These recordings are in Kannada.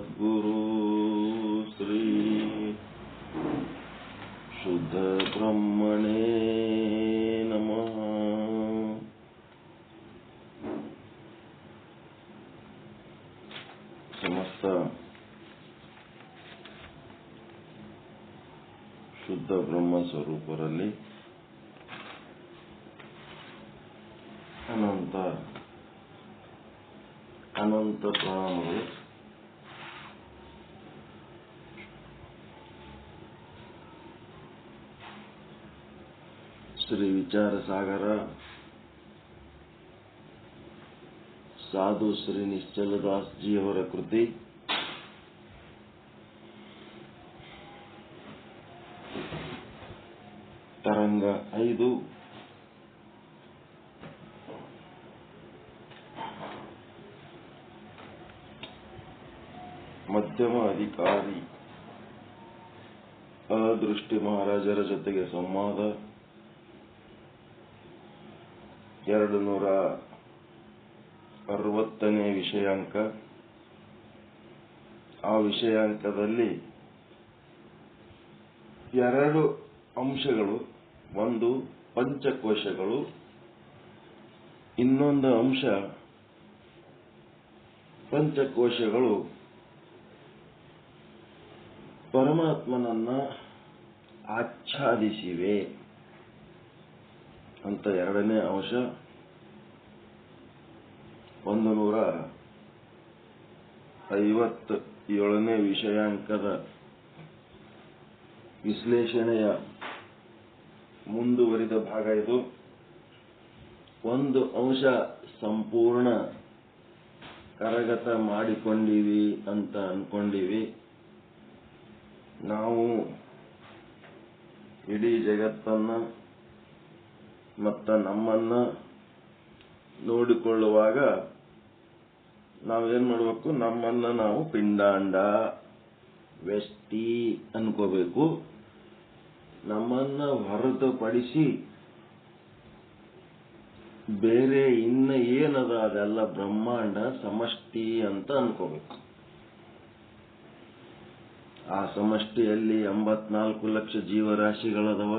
ಸದ್ಗುರು ಶ್ರೀ ಶುದ್ಧ ಬ್ರಹ್ಮಣೇ ನಮಃ. ಸಮಸ್ತ ಶುದ್ಧ ಬ್ರಹ್ಮ ಸ್ವರೂಪರಲ್ಲಿ ಅನಂತ ಪ್ರಣಾಮಗಳು. ಶ್ರೀ ವಿಚಾರ ಸಾಗರ ಸಾಧು ಶ್ರೀ ನಿಶ್ಚಲದಾಸ್ ಜಿಯವರ ಕೃತಿ ತರಂಗ 5 ಮಧ್ಯಮ ಅಧಿಕಾರಿ ಅದೃಷ್ಟಿ ಮಹಾರಾಜರ ಜೊತೆಗೆ ಸಂವಾದ 260ನೇ ವಿಷಯಾಂಕ. ಆ ವಿಷಯಾಂಕದಲ್ಲಿ 2 ಅಂಶಗಳು, ಒಂದು ಪಂಚಕೋಶಗಳು, ಇನ್ನೊಂದು ಅಂಶ ಪಂಚಕೋಶಗಳು ಪರಮಾತ್ಮನನ್ನ ಆಚ್ಛಾದಿಸಿವೆ ಅಂತ 2ನೇ ಅಂಶ. 157ನೇ ವಿಷಯಾಂಕದ ವಿಶ್ಲೇಷಣೆಯ ಮುಂದುವರಿದ ಭಾಗ ಇದು. ಒಂದು ಅಂಶ ಸಂಪೂರ್ಣ ಕರಗತ ಮಾಡಿಕೊಂಡಿವಿ ಅಂತ ಅನ್ಕೊಂಡಿವಿ. ನಾವು ಇಡೀ ಜಗತ್ತನ್ನ ಮತ್ತ ನಮ್ಮನ್ನ ನೋಡಿಕೊಳ್ಳುವಾಗ ನಾವೇನ್ ಮಾಡಬೇಕು? ನಮ್ಮನ್ನ ನಾವು ಪಿಂಡಾಂಡ ವ್ಯಷ್ಟಿ ಅನ್ಕೋಬೇಕು. ನಮ್ಮನ್ನ ಹೊರತುಪಡಿಸಿ ಬೇರೆ ಇನ್ನ ಏನದ ಅದೆಲ್ಲ ಬ್ರಹ್ಮಾಂಡ ಸಮಷ್ಟಿ ಅಂತ ಅನ್ಕೋಬೇಕು. ಆ ಸಮಷ್ಟಿಯಲ್ಲಿ 84 ಲಕ್ಷ ಜೀವರಾಶಿಗಳದವ.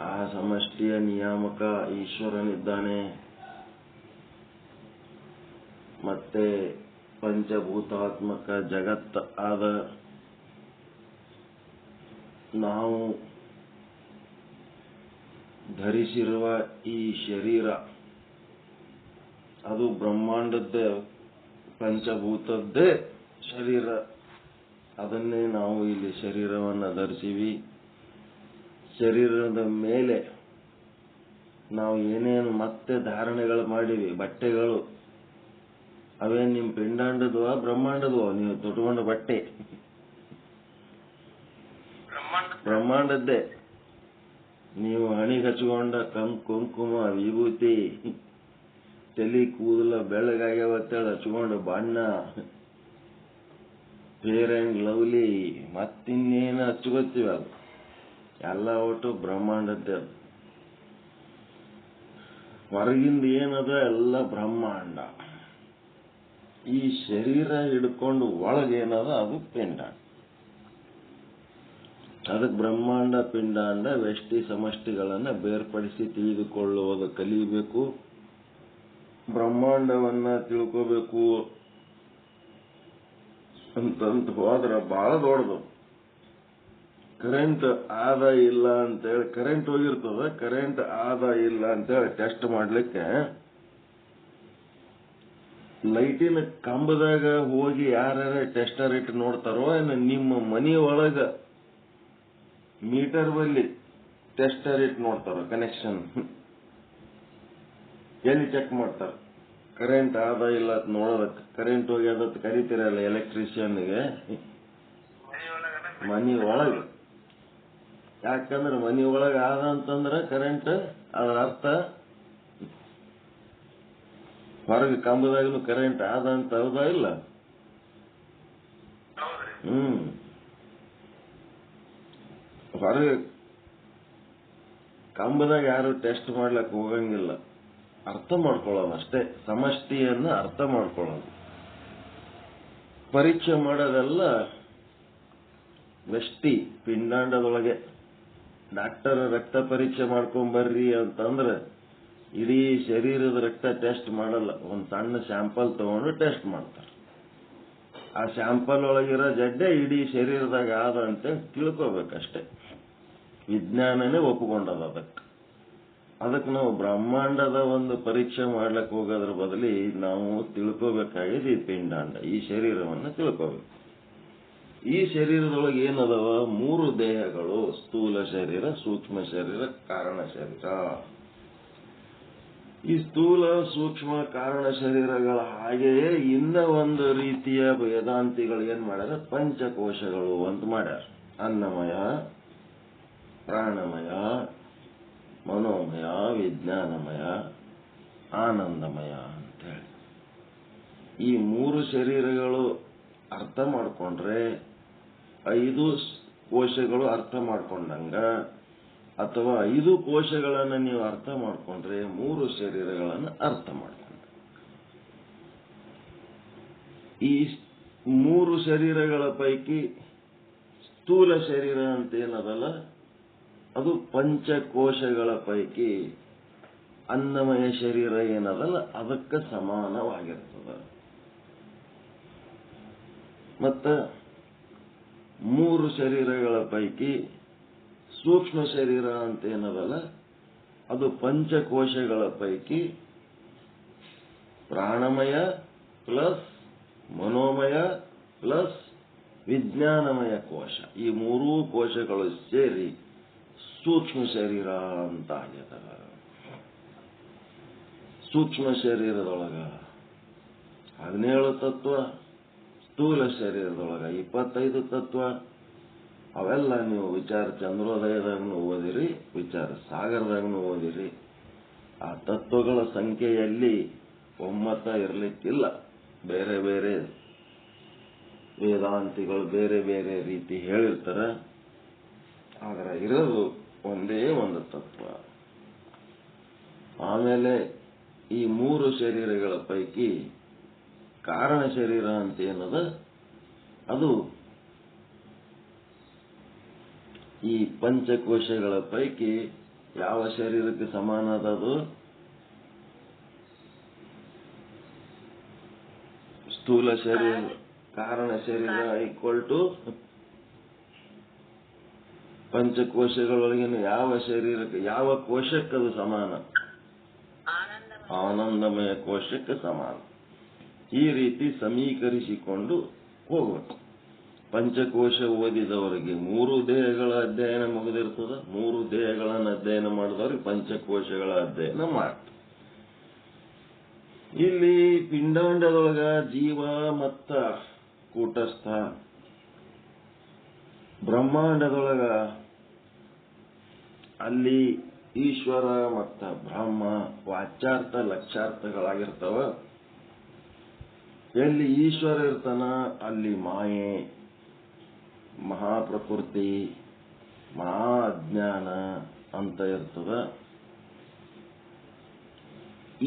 ಆ ಸಮಷ್ಟಿಯ ನಿಯಾಮಕ ಈಶ್ವರನಿದ್ದಾನೆ. ಮತ್ತೆ ಪಂಚಭೂತಾತ್ಮಕ ಜಗತ್ ಆದ. ನಾವು ಧರಿಸಿರುವ ಈ ಶರೀರ ಅದು ಬ್ರಹ್ಮಾಂಡದ್ದೇ, ಪಂಚಭೂತದ್ದೇ ಶರೀರ. ಅದನ್ನೇ ನಾವು ಇಲ್ಲಿ ಶರೀರವನ್ನು ಧರಿಸಿವಿ. ಶರೀರದ ಮೇಲೆ ನಾವು ಏನೇನು ಮತ್ತೆ ಧಾರಣೆಗಳು ಮಾಡಿವಿ, ಬಟ್ಟೆಗಳು, ಅವೇನ್ ನಿಮ್ ಪಿಂಡಾಂಡದ್ವಾ ಬ್ರಹ್ಮಾಂಡದ್ವಾ? ನೀವು ತೊಟ್ಕೊಂಡ ಬಟ್ಟೆ ಬ್ರಹ್ಮಾಂಡದ್ದೇ. ನೀವು ಹಣಿಗೆ ಹಚ್ಕೊಂಡ ಕುಂಕುಮ ವಿಭೂತಿ, ತಲೆ ಕೂದಲ ಬೆಳಗಾಗ್ಯವತ್ತೇಳಿ ಹಚ್ಕೊಂಡ ಬಣ್ಣ, ಫೇರ್ ಅಂಡ್ ಲವ್ಲಿ, ಮತ್ತಿನ್ನೇನು ಹಚ್ಕೋತೀವಿ, ಅದು ಎಲ್ಲ ಒಟ್ಟು ಬ್ರಹ್ಮಾಂಡದ್ದೇ. ಹೊರಗಿಂದ ಏನದ ಎಲ್ಲ ಬ್ರಹ್ಮಾಂಡ. ಈ ಶರೀರ ಹಿಡ್ಕೊಂಡು ಒಳಗೇನದ ಅದು ಪಿಂಡಾಂಡ. ಅದಕ್ಕೆ ಬ್ರಹ್ಮಾಂಡ ಪಿಂಡಾಂಡ ವ್ಯಷ್ಟಿ ಸಮಷ್ಟಿಗಳನ್ನ ಬೇರ್ಪಡಿಸಿ ತಿಳಿದುಕೊಳ್ಳುವುದು ಕಲಿಯಬೇಕು. ಬ್ರಹ್ಮಾಂಡವನ್ನ ತಿಳ್ಕೋಬೇಕು ಅಂತಂತ ಹೋದ್ರೆ ಬಹಳ ದೊಡ್ಡದು. ಕರೆಂಟ್ ಆದ ಇಲ್ಲ ಅಂತೇಳಿ, ಕರೆಂಟ್ ಹೋಗಿರ್ತದ, ಕರೆಂಟ್ ಆದ ಇಲ್ಲ ಅಂತೇಳಿ ಟೆಸ್ಟ್ ಮಾಡ್ಲಿಕ್ಕೆ ಲೈಟಿನ ಕಂಬದಾಗ ಹೋಗಿ ಯಾರ್ಯಾರ ಟೆಸ್ಟರ್ ಇಟ್ಟು ನೋಡ್ತಾರೋ, ನಿಮ್ಮ ಮನಿ ಒಳಗ ಮೀಟರ್ ಬಲ್ಲಿ ಟೆಸ್ಟರ್ ಇಟ್ಟು ನೋಡ್ತಾರ, ಕನೆಕ್ಷನ್ ಎಲ್ಲಿ ಚೆಕ್ ಮಾಡ್ತಾರ? ಕರೆಂಟ್ ಆದ ಇಲ್ಲ ಅಂತ ನೋಡೋದಕ್ಕೆ. ಕರೆಂಟ್ ಹೋಗಿ ಅದಕ್ಕೆ ಕರಿತೀರಲ್ಲ ಎಲೆಕ್ಟ್ರಿಷಿಯನ್ಗೆ, ಮನಿ ಒಳಗ. ಯಾಕಂದ್ರೆ ಮನಿ ಒಳಗ ಆದ ಅಂತಂದ್ರೆ ಕರೆಂಟ್, ಅದರ ಅರ್ಥ ಹೊರಗೆ ಕಂಬದಾಗನು ಕರೆಂಟ್ ಆದ ಅಂತ. ಹೌದಾ ಇಲ್ಲ? ಹೊರಗೆ ಕಂಬದಾಗ ಯಾರು ಟೆಸ್ಟ್ ಮಾಡ್ಲಕ್ ಹೋಗಂಗಿಲ್ಲ. ಅರ್ಥ ಮಾಡ್ಕೊಳ್ಳೋದು ಅಷ್ಟೇ, ಸಮಷ್ಟಿಯನ್ನ ಅರ್ಥ ಮಾಡ್ಕೊಳ್ಳೋದು. ಪರೀಕ್ಷೆ ಮಾಡೋದೆಲ್ಲ ವ್ಯಷ್ಟಿ ಪಿಂಡಾಂಡದೊಳಗೆ. ಡಾಕ್ಟರ್ ರಕ್ತ ಪರೀಕ್ಷೆ ಮಾಡ್ಕೊಂಬರ್ರಿ ಅಂತಂದ್ರೆ ಇಡೀ ಶರೀರದ ರಕ್ತ ಟೆಸ್ಟ್ ಮಾಡಲ್ಲ, ಒಂದು ಸಣ್ಣ ಸ್ಯಾಂಪಲ್ ತಗೊಂಡು ಟೆಸ್ಟ್ ಮಾಡ್ತಾರೆ. ಆ ಸ್ಯಾಂಪಲ್ ಒಳಗಿರೋ ಜಡ್ಡೆ ಇಡೀ ಶರೀರದಾಗ ಆದ ಅಂತ ತಿಳ್ಕೋಬೇಕಷ್ಟೆ. ವಿಜ್ಞಾನನೇ ಒಪ್ಪಿಕೊಂಡದ ಅದಕ್ಕೆ ನಾವು ಬ್ರಹ್ಮಾಂಡದ ಒಂದು ಪರೀಕ್ಷೆ ಮಾಡ್ಲಿಕ್ಕೆ ಹೋಗೋದ್ರ ಬದಲಿ ನಾವು ತಿಳ್ಕೋಬೇಕಾಗಿದೆ ಈ ಪಿಂಡಾಂಡ, ಈ ಶರೀರವನ್ನು ತಿಳ್ಕೋಬೇಕು. ಈ ಶರೀರದೊಳಗೆ ಏನದವ? 3 ದೇಹಗಳು: ಸ್ಥೂಲ ಶರೀರ, ಸೂಕ್ಷ್ಮ ಶರೀರ, ಕಾರಣ ಶರೀರ. ಈ ಸ್ಥೂಲ ಸೂಕ್ಷ್ಮ ಕಾರಣ ಶರೀರಗಳ ಹಾಗೆಯೇ ಇನ್ನ ಒಂದು ರೀತಿಯ ವೇದಾಂತಿಗಳು ಏನ್ ಮಾಡ್ಯಾರ? ಪಂಚಕೋಶಗಳು ಅಂತ ಮಾಡ್ಯಾರ. ಅನ್ನಮಯ, ಪ್ರಾಣಮಯ, ಮನೋಮಯ, ವಿಜ್ಞಾನಮಯ, ಆನಂದಮಯ ಅಂತ ಹೇಳಿ ಈ 3 ಶರೀರಗಳು ಅರ್ಥ ಮಾಡ್ಕೊಂಡ್ರೆ 5 ಕೋಶಗಳು ಅರ್ಥ ಮಾಡ್ಕೊಂಡಂಗ, ಅಥವಾ 5 ಕೋಶಗಳನ್ನು ನೀವು ಅರ್ಥ ಮಾಡ್ಕೊಂಡ್ರೆ 3 ಶರೀರಗಳನ್ನು ಅರ್ಥ ಮಾಡ್ಕೊಂಡ್ರೆ. ಈ 3 ಶರೀರಗಳ ಪೈಕಿ ಸ್ಥೂಲ ಶರೀರ ಅಂತ ಏನದಲ್ಲ, ಅದು ಪಂಚಕೋಶಗಳ ಪೈಕಿ ಅನ್ನಮಯ ಶರೀರ ಏನದಲ್ಲ ಅದಕ್ಕೆ ಸಮಾನವಾಗಿರ್ತದೆ. ಮತ್ತ 3 ಶರೀರಗಳ ಪೈಕಿ ಸೂಕ್ಷ್ಮ ಶರೀರ ಅಂತ ಏನದಲ್ಲ ಅದು ಪಂಚಕೋಶಗಳ ಪೈಕಿ ಪ್ರಾಣಮಯ ಪ್ಲಸ್ ಮನೋಮಯ ಪ್ಲಸ್ ವಿಜ್ಞಾನಮಯ ಕೋಶ. ಈ 3 ಕೋಶಗಳು ಸೇರಿ ಸೂಕ್ಷ್ಮ ಶರೀರ ಅಂತ ಆಗ್ಯದ. ಸೂಕ್ಷ್ಮ ಶರೀರದೊಳಗ 17 ತತ್ವ, ಸ್ಥೂಲ ಶರೀರದೊಳಗ 25 ತತ್ವ. ಅವೆಲ್ಲ ನೀವು ವಿಚಾರ ಚಂದ್ರೋದಯದಾಗನು ಓದಿರಿ, ವಿಚಾರ ಸಾಗರದಾಗನು ಓದಿರಿ. ಆ ತತ್ವಗಳ ಸಂಖ್ಯೆಯಲ್ಲಿ ಒಮ್ಮತ ಇರಲಿಕ್ಕಿಲ್ಲ. ಬೇರೆ ಬೇರೆ ವೇದಾಂತಿಗಳು ಬೇರೆ ಬೇರೆ ರೀತಿ ಹೇಳಿರ್ತಾರೆ, ಆದರೆ ಇರೋದು ಒಂದೇ ಒಂದು ತತ್ವ. ಆಮೇಲೆ ಈ 3 ಶರೀರಗಳ ಪೈಕಿ ಕಾರಣ ಶರೀರ ಅಂತ ಏನದ ಅದು ಈ ಪಂಚಕೋಶಗಳ ಪೈಕಿ ಯಾವ ಶರೀರಕ್ಕೆ ಸಮಾನ ಅದದು? ಸ್ಥೂಲ ಶರೀರ ಕಾರಣ ಶರೀರ ಈಕ್ವಲ್ ಟು ಪಂಚಕೋಶಗಳೊಳಗಿನ ಯಾವ ಶರೀರಕ್ಕೆ, ಯಾವ ಕೋಶಕ್ಕೆ ಅದು ಸಮಾನ? ಆನಂದಮಯ ಕೋಶಕ್ಕೆ ಸಮಾನ. ಈ ರೀತಿ ಸಮೀಕರಿಸಿಕೊಂಡು ಹೋಗಬೇಕು. ಪಂಚಕೋಶ ಓದಿದವರಿಗೆ 3 ದೇಹಗಳ ಅಧ್ಯಯನ ಮುಗಿದಿರ್ತದ. 3 ದೇಹಗಳನ್ನು ಅಧ್ಯಯನ ಮಾಡಿದವ್ರಿಗೆ ಪಂಚಕೋಶಗಳ ಅಧ್ಯಯನ ಮಾಡ್ತಾರೆ. ಇಲ್ಲಿ ಪಿಂಡಾಂಡದೊಳಗ ಜೀವ ಮತ್ತ ಕೂಟಸ್ಥ, ಬ್ರಹ್ಮಾಂಡದೊಳಗ ಅಲ್ಲಿ ಈಶ್ವರ ಮತ್ತ ಬ್ರಹ್ಮ ವಾಚ್ಯಾರ್ಥ ಲಕ್ಷ್ಯಾರ್ಥಗಳಾಗಿರ್ತಾವ. ಎಲ್ಲಿ ಈಶ್ವರ ಇರ್ತಾನ ಅಲ್ಲಿ ಮಾಯೆ, ಮಹಾಪ್ರಕೃತಿ, ಮಹಾ ಅಜ್ಞಾನ ಅಂತ ಇರ್ತದ.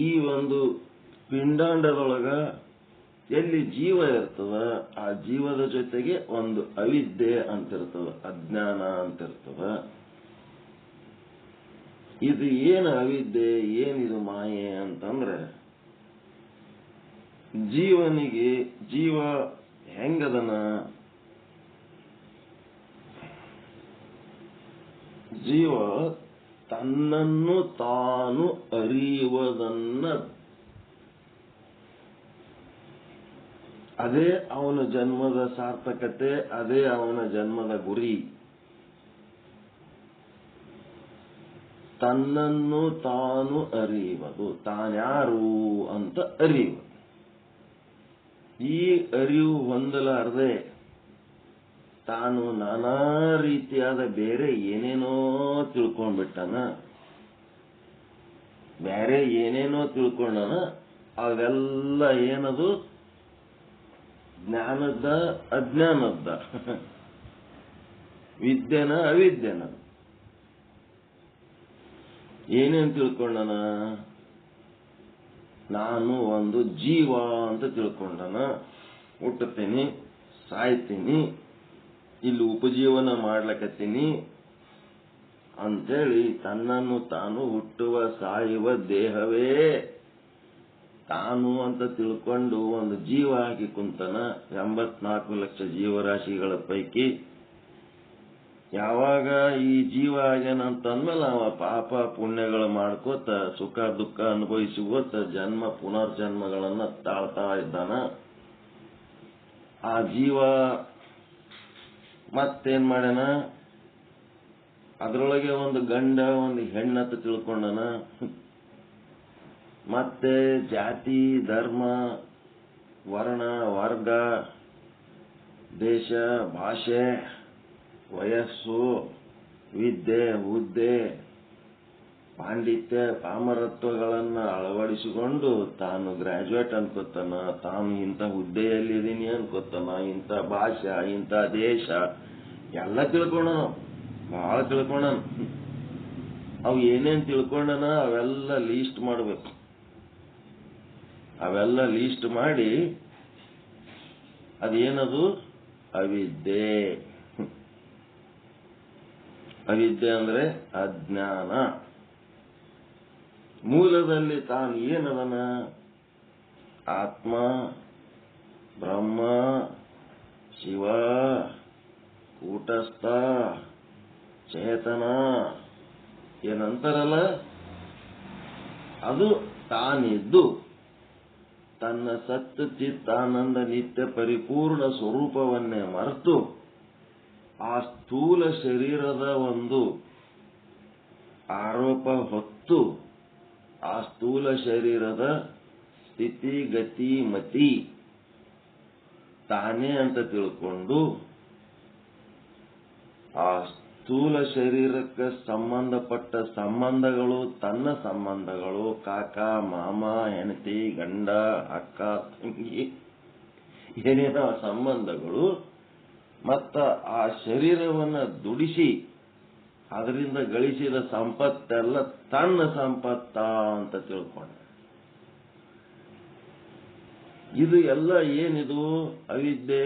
ಈ ಒಂದು ಪಿಂಡಾಂಡದೊಳಗ ಎಲ್ಲಿ ಜೀವ ಇರ್ತದ ಆ ಜೀವದ ಜೊತೆಗೆ ಒಂದು ಅವಿದ್ಯೆ ಅಂತಿರ್ತದ, ಅಜ್ಞಾನ ಅಂತಿರ್ತದ. ಇದು ಏನು ಅವಿದ್ಯೆ, ಏನಿದು ಮಾಯೆ ಅಂತಂದ್ರೆ, ಜೀವನಿಗೆ ಜೀವ ಹೆಂಗದನ? ಜೀವ ತನ್ನನ್ನು ತಾನು ಅರಿಯುವುದನ್ನ, ಅದೇ ಅವನ ಜನ್ಮದ ಸಾರ್ಥಕತೆ, ಅದೇ ಅವನ ಜನ್ಮದ ಗುರಿ. ತನ್ನನ್ನು ತಾನು ಅರಿಯುವುದು, ತಾನ್ಯಾರು ಅಂತ ಅರಿಯುವುದು. ಈ ಅರಿವು ಹೊಂದಲಾರದೆ ತಾನು ನಾನಾ ರೀತಿಯಾದ ಬೇರೆ ಏನೇನೋ ತಿಳ್ಕೊಂಡ್ಬಿಟ್ಟನ. ಬೇರೆ ಏನೇನೋ ತಿಳ್ಕೊಂಡನ. ಅವೆಲ್ಲ ಏನದು? ಜ್ಞಾನದ ಅಜ್ಞಾನದ, ವಿದ್ಯೆನ ಅವಿದ್ಯೆನ. ಏನೇನು ತಿಳ್ಕೊಂಡನ? ನಾನು ಒಂದು ಜೀವ ಅಂತ ತಿಳ್ಕೊಂಡನ. ಹುಟ್ಟುತ್ತೀನಿ, ಸಾಯ್ತೀನಿ, ಇಲ್ಲಿ ಉಪಜೀವನ ಮಾಡ್ಲಕತ್ತೀನಿ ಅಂತೇಳಿ ತನ್ನನ್ನು ತಾನು ಹುಟ್ಟುವ ಸಾಯುವ ದೇಹವೇ ತಾನು ಅಂತ ತಿಳ್ಕೊಂಡು ಒಂದು ಜೀವ ಆಗಿ ಕುಂತನ. 84 ಲಕ್ಷ ಜೀವರಾಶಿಗಳ ಪೈಕಿ ಯಾವಾಗ ಈ ಜೀವ ಆಗ್ಯಾನಂತಂದ್ಮೇಲೆ ಅವ ಪಾಪ ಪುಣ್ಯಗಳು ಮಾಡ್ಕೋತ ಸುಖ ದುಃಖ ಅನುಭವಿಸುವತ್ತ ಜನ್ಮ ಪುನರ್ಜನ್ಮಗಳನ್ನ ತಾಳ್ತಾ ಇದ್ದಾನ. ಆ ಜೀವ ಮತ್ತೇನ್ ಮಾಡ್ಯಾನ, ಅದರೊಳಗೆ ಒಂದು ಗಂಡ ಒಂದು ಹೆಣ್ಣತ್ತ ತಿಳ್ಕೊಂಡನ. ಮತ್ತೆ ಜಾತಿ ಧರ್ಮ ವರ್ಣ ವರ್ಗ ದೇಶ ಭಾಷೆ ವಯಸ್ಸು ವಿದ್ಯೆ ಹುದ್ದೆ ಪಾಂಡಿತ್ಯ ಪಾಮರತ್ವಗಳನ್ನು ಅಳವಡಿಸಿಕೊಂಡು ತಾನು ಗ್ರಾಜುಯೇಟ್ ಅನ್ಕೋತಾನ, ತಾನು ಇಂಥ ಹುದ್ದೆಯಲ್ಲಿದ್ದೀನಿ ಅನ್ಕೋತಾನ, ಇಂಥ ಭಾಷೆ ಇಂಥ ದೇಶ ಎಲ್ಲ ತಿಳ್ಕೊಂಡ, ಬಹಳ ತಿಳ್ಕೊಂಡ. ಅವು ಏನೇನ್ ತಿಳ್ಕೊಂಡನ ಅವೆಲ್ಲ ಲೀಸ್ಟ್ ಮಾಡ್ಬೇಕು. ಅವೆಲ್ಲ ಲೀಸ್ಟ್ ಮಾಡಿ ಅದೇನದು ಅವಿದ್ಯೆ. ಅವಿದ್ಯೆ ಅಂದ್ರೆ ಅಜ್ಞಾನ. ಮೂಲದಲ್ಲಿ ತಾನು ಏನದನ, ಆತ್ಮ ಬ್ರಹ್ಮ ಶಿವ ಕೂಟಸ್ಥ ಚೇತನ ಏನಂತಾರಲ್ಲ, ಅದು ತಾನಿದ್ದು ತನ್ನ ಸತ್ ಚಿತ್ತಾನಂದ ನಿತ್ಯ ಪರಿಪೂರ್ಣ ಸ್ವರೂಪವನ್ನೇ ಮರೆತು ಆ ಸ್ಥೂಲ ಶರೀರದ ಒಂದು ಆರೋಪ ಹೊತ್ತು ಆ ಸ್ಥೂಲ ಶರೀರದ ಸ್ಥಿತಿ ಗತಿ ಮತಿ ತಾನೇ ಅಂತ ತಿಳ್ಕೊಂಡು ಆ ಸ್ಥೂಲ ಶರೀರಕ್ಕೆ ಸಂಬಂಧಪಟ್ಟ ಸಂಬಂಧಗಳು ತನ್ನ ಸಂಬಂಧಗಳು, ಕಾಕ ಮಾಮ ಹೆಂಡತಿ ಗಂಡ ಅಕ್ಕ ತಂಗಿ ಏನೇನೋ ಸಂಬಂಧಗಳು, ಮತ್ತ ಆ ಶರೀರವನ್ನ ದುಡಿಸಿ ಅದರಿಂದ ಗಳಿಸಿದ ಸಂಪತ್ತೆಲ್ಲ ತನ್ನ ಸಂಪತ್ತ ಅಂತ ತಿಳ್ಕೊಂಡ. ಇದು ಎಲ್ಲ ಏನಿದು ಅವಿದ್ಯೆ,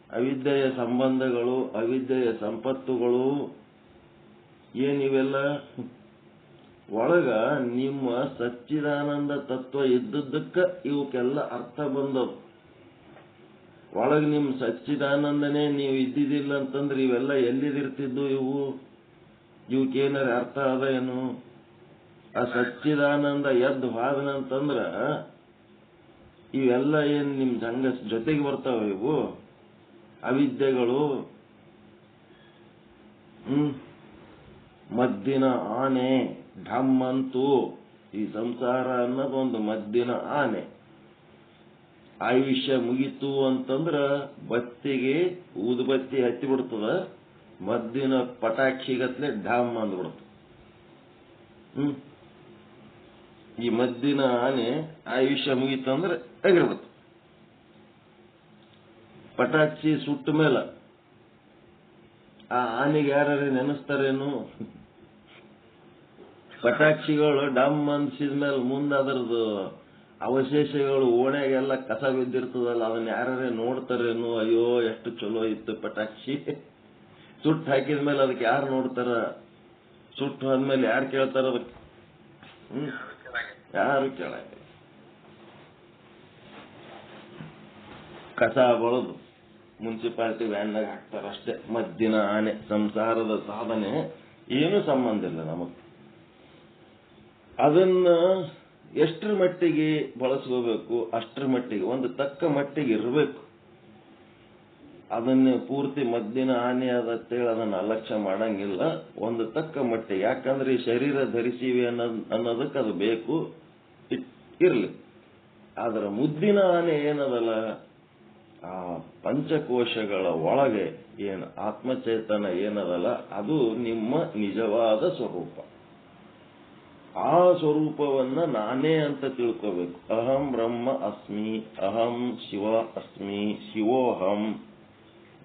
ಅವಿದ್ಯೆಯ ಸಂಬಂಧಗಳು, ಅವಿದ್ಯೆಯ ಸಂಪತ್ತುಗಳು ಏನಿವೆಲ್ಲ ಒಳಗ ನಿಮ್ಮ ಸಚ್ಚಿದಾನಂದ ತತ್ವ ಇದ್ದದ್ದಕ್ಕ ಇವಕ್ಕೆಲ್ಲ ಅರ್ಥ ಬಂದವು. ಒಳಗ ನಿಮ್ ಸಚ್ಚಿದಾನಂದನೇ ನೀವು ಇದ್ದಿದ್ದಿಲ್ಲ ಅಂತಂದ್ರೆ ಇವೆಲ್ಲ ಎಲ್ಲಿದಿರ್ತಿದ್ದು? ಇವಕ್ಕೇನಾರ ಅರ್ಥ ಅದ ಏನು? ಆ ಸಚ್ಚಿದಾನಂದ ಎದ್ದು ಹಾದನಂತಂದ್ರ ಇವೆಲ್ಲ ಏನ್ ನಿಮ್ ಸಂಘ ಜೊತೆಗೆ ಬರ್ತಾವ? ಇವು ಅವಿದ್ಯೆಗಳು. ಮದ್ದಿನ ಆನೆ ಢಮ್ಮಂತೂ. ಈ ಸಂಸಾರ ಅನ್ನೋದು ಒಂದು ಮದ್ದಿನ ಆನೆ. ಆಯುಷ್ಯ ಮುಗಿತು ಅಂತಂದ್ರ ಬತ್ತಿಗೆ ಊದುಬತ್ತಿ ಹತ್ತಿ ಬಿಡ್ತದ, ಮದ್ದಿನ ಪಟಾಕ್ಷಿಗತ್ಲೆ ಢಮ್ ಅಂದ್ಬಿಡ್ತದ. ಈ ಮದ್ದಿನ ಆನೆ ಆಯುಷ್ಯ ಮುಗಿತಂದ್ರೆ ಎಗರ್ಬಿಡ್ತು. ಪಟಾಕ್ಷಿ ಸುಟ್ಟ ಮೇಲೆ ಆ ಆನೆಗೆ ಯಾರು ನೆನೆಸ್ತಾರೇನು? ಪಟಾಕ್ಷಿಗಳು ಡಮ್ ಅನ್ಸಿದ ಮೇಲೆ ಮುಂದೆ ಅದರದ್ದು ಅವಶೇಷಗಳು ಓಣ್ಯಾಗೆಲ್ಲ ಕಸ ಬಿದ್ದಿರ್ತದಲ್ಲ, ಅದನ್ನ ಯಾರೇ ನೋಡ್ತಾರೇನು? ಅಯ್ಯೋ ಎಷ್ಟು ಚಲೋ ಇತ್ತು ಪಟಾಕ್ಷಿ. ಸುಟ್ಟು ಹಾಕಿದ ಮೇಲೆ ಅದಕ್ಕೆ ಯಾರು ನೋಡ್ತಾರ? ಸುಟ್ಟು ಹೋದ್ಮೇಲೆ ಯಾರು ಕೇಳ್ತಾರ ಅದಕ್ಕೆ? ಯಾರು ಕೇಳಂಗಿಲ್ಲ. ಕಸ ಬಳದು ಮುನ್ಸಿಪಾಲಿಟಿ ವ್ಯಾನ್ದಾಗ ಹಾಕ್ತಾರ ಅಷ್ಟೇ. ಮದ್ದಿನ ಆನೆ. ಸಂಸಾರದ ಸಾಧನೆ ಏನು ಸಂಬಂಧ ಇಲ್ಲ ನಮಗ್. ಅದನ್ನ ಎಷ್ಟರ ಮಟ್ಟಿಗೆ ಬಳಸ್ಕೋಬೇಕು ಅಷ್ಟರ ಮಟ್ಟಿಗೆ, ಒಂದು ತಕ್ಕ ಮಟ್ಟಿಗೆ ಇರಬೇಕು. ಅದನ್ನ ಪೂರ್ತಿ ಮದ್ದಿನ ಆನೆ ಅದತ್ತೇಳಿ ಅದನ್ನ ಅಲಕ್ಷ್ಯ ಮಾಡಂಗಿಲ್ಲ. ಒಂದು ತಕ್ಕ ಮಟ್ಟಿಗೆ. ಯಾಕಂದ್ರೆ ಈ ಶರೀರ ಧರಿಸಿವಿ ಅನ್ನೋದಕ್ಕೆ ಅದು ಬೇಕು, ಇರ್ಲಿ. ಆದ್ರ ಮುದ್ದಿನ ಆನೆ ಏನದಲ್ಲ, ಆ ಪಂಚಕೋಶಗಳ ಒಳಗೆ ಏನು ಆತ್ಮಚೇತನ ಏನದಲ್ಲ, ಅದು ನಿಮ್ಮ ನಿಜವಾದ ಸ್ವರೂಪ. ಆ ಸ್ವರೂಪವನ್ನ ನಾನೇ ಅಂತ ತಿಳ್ಕೋಬೇಕು. ಅಹಂ ಬ್ರಹ್ಮ ಅಸ್ಮಿ, ಅಹಂ ಶಿವ ಅಸ್ಮಿ, ಶಿವೋಹಂ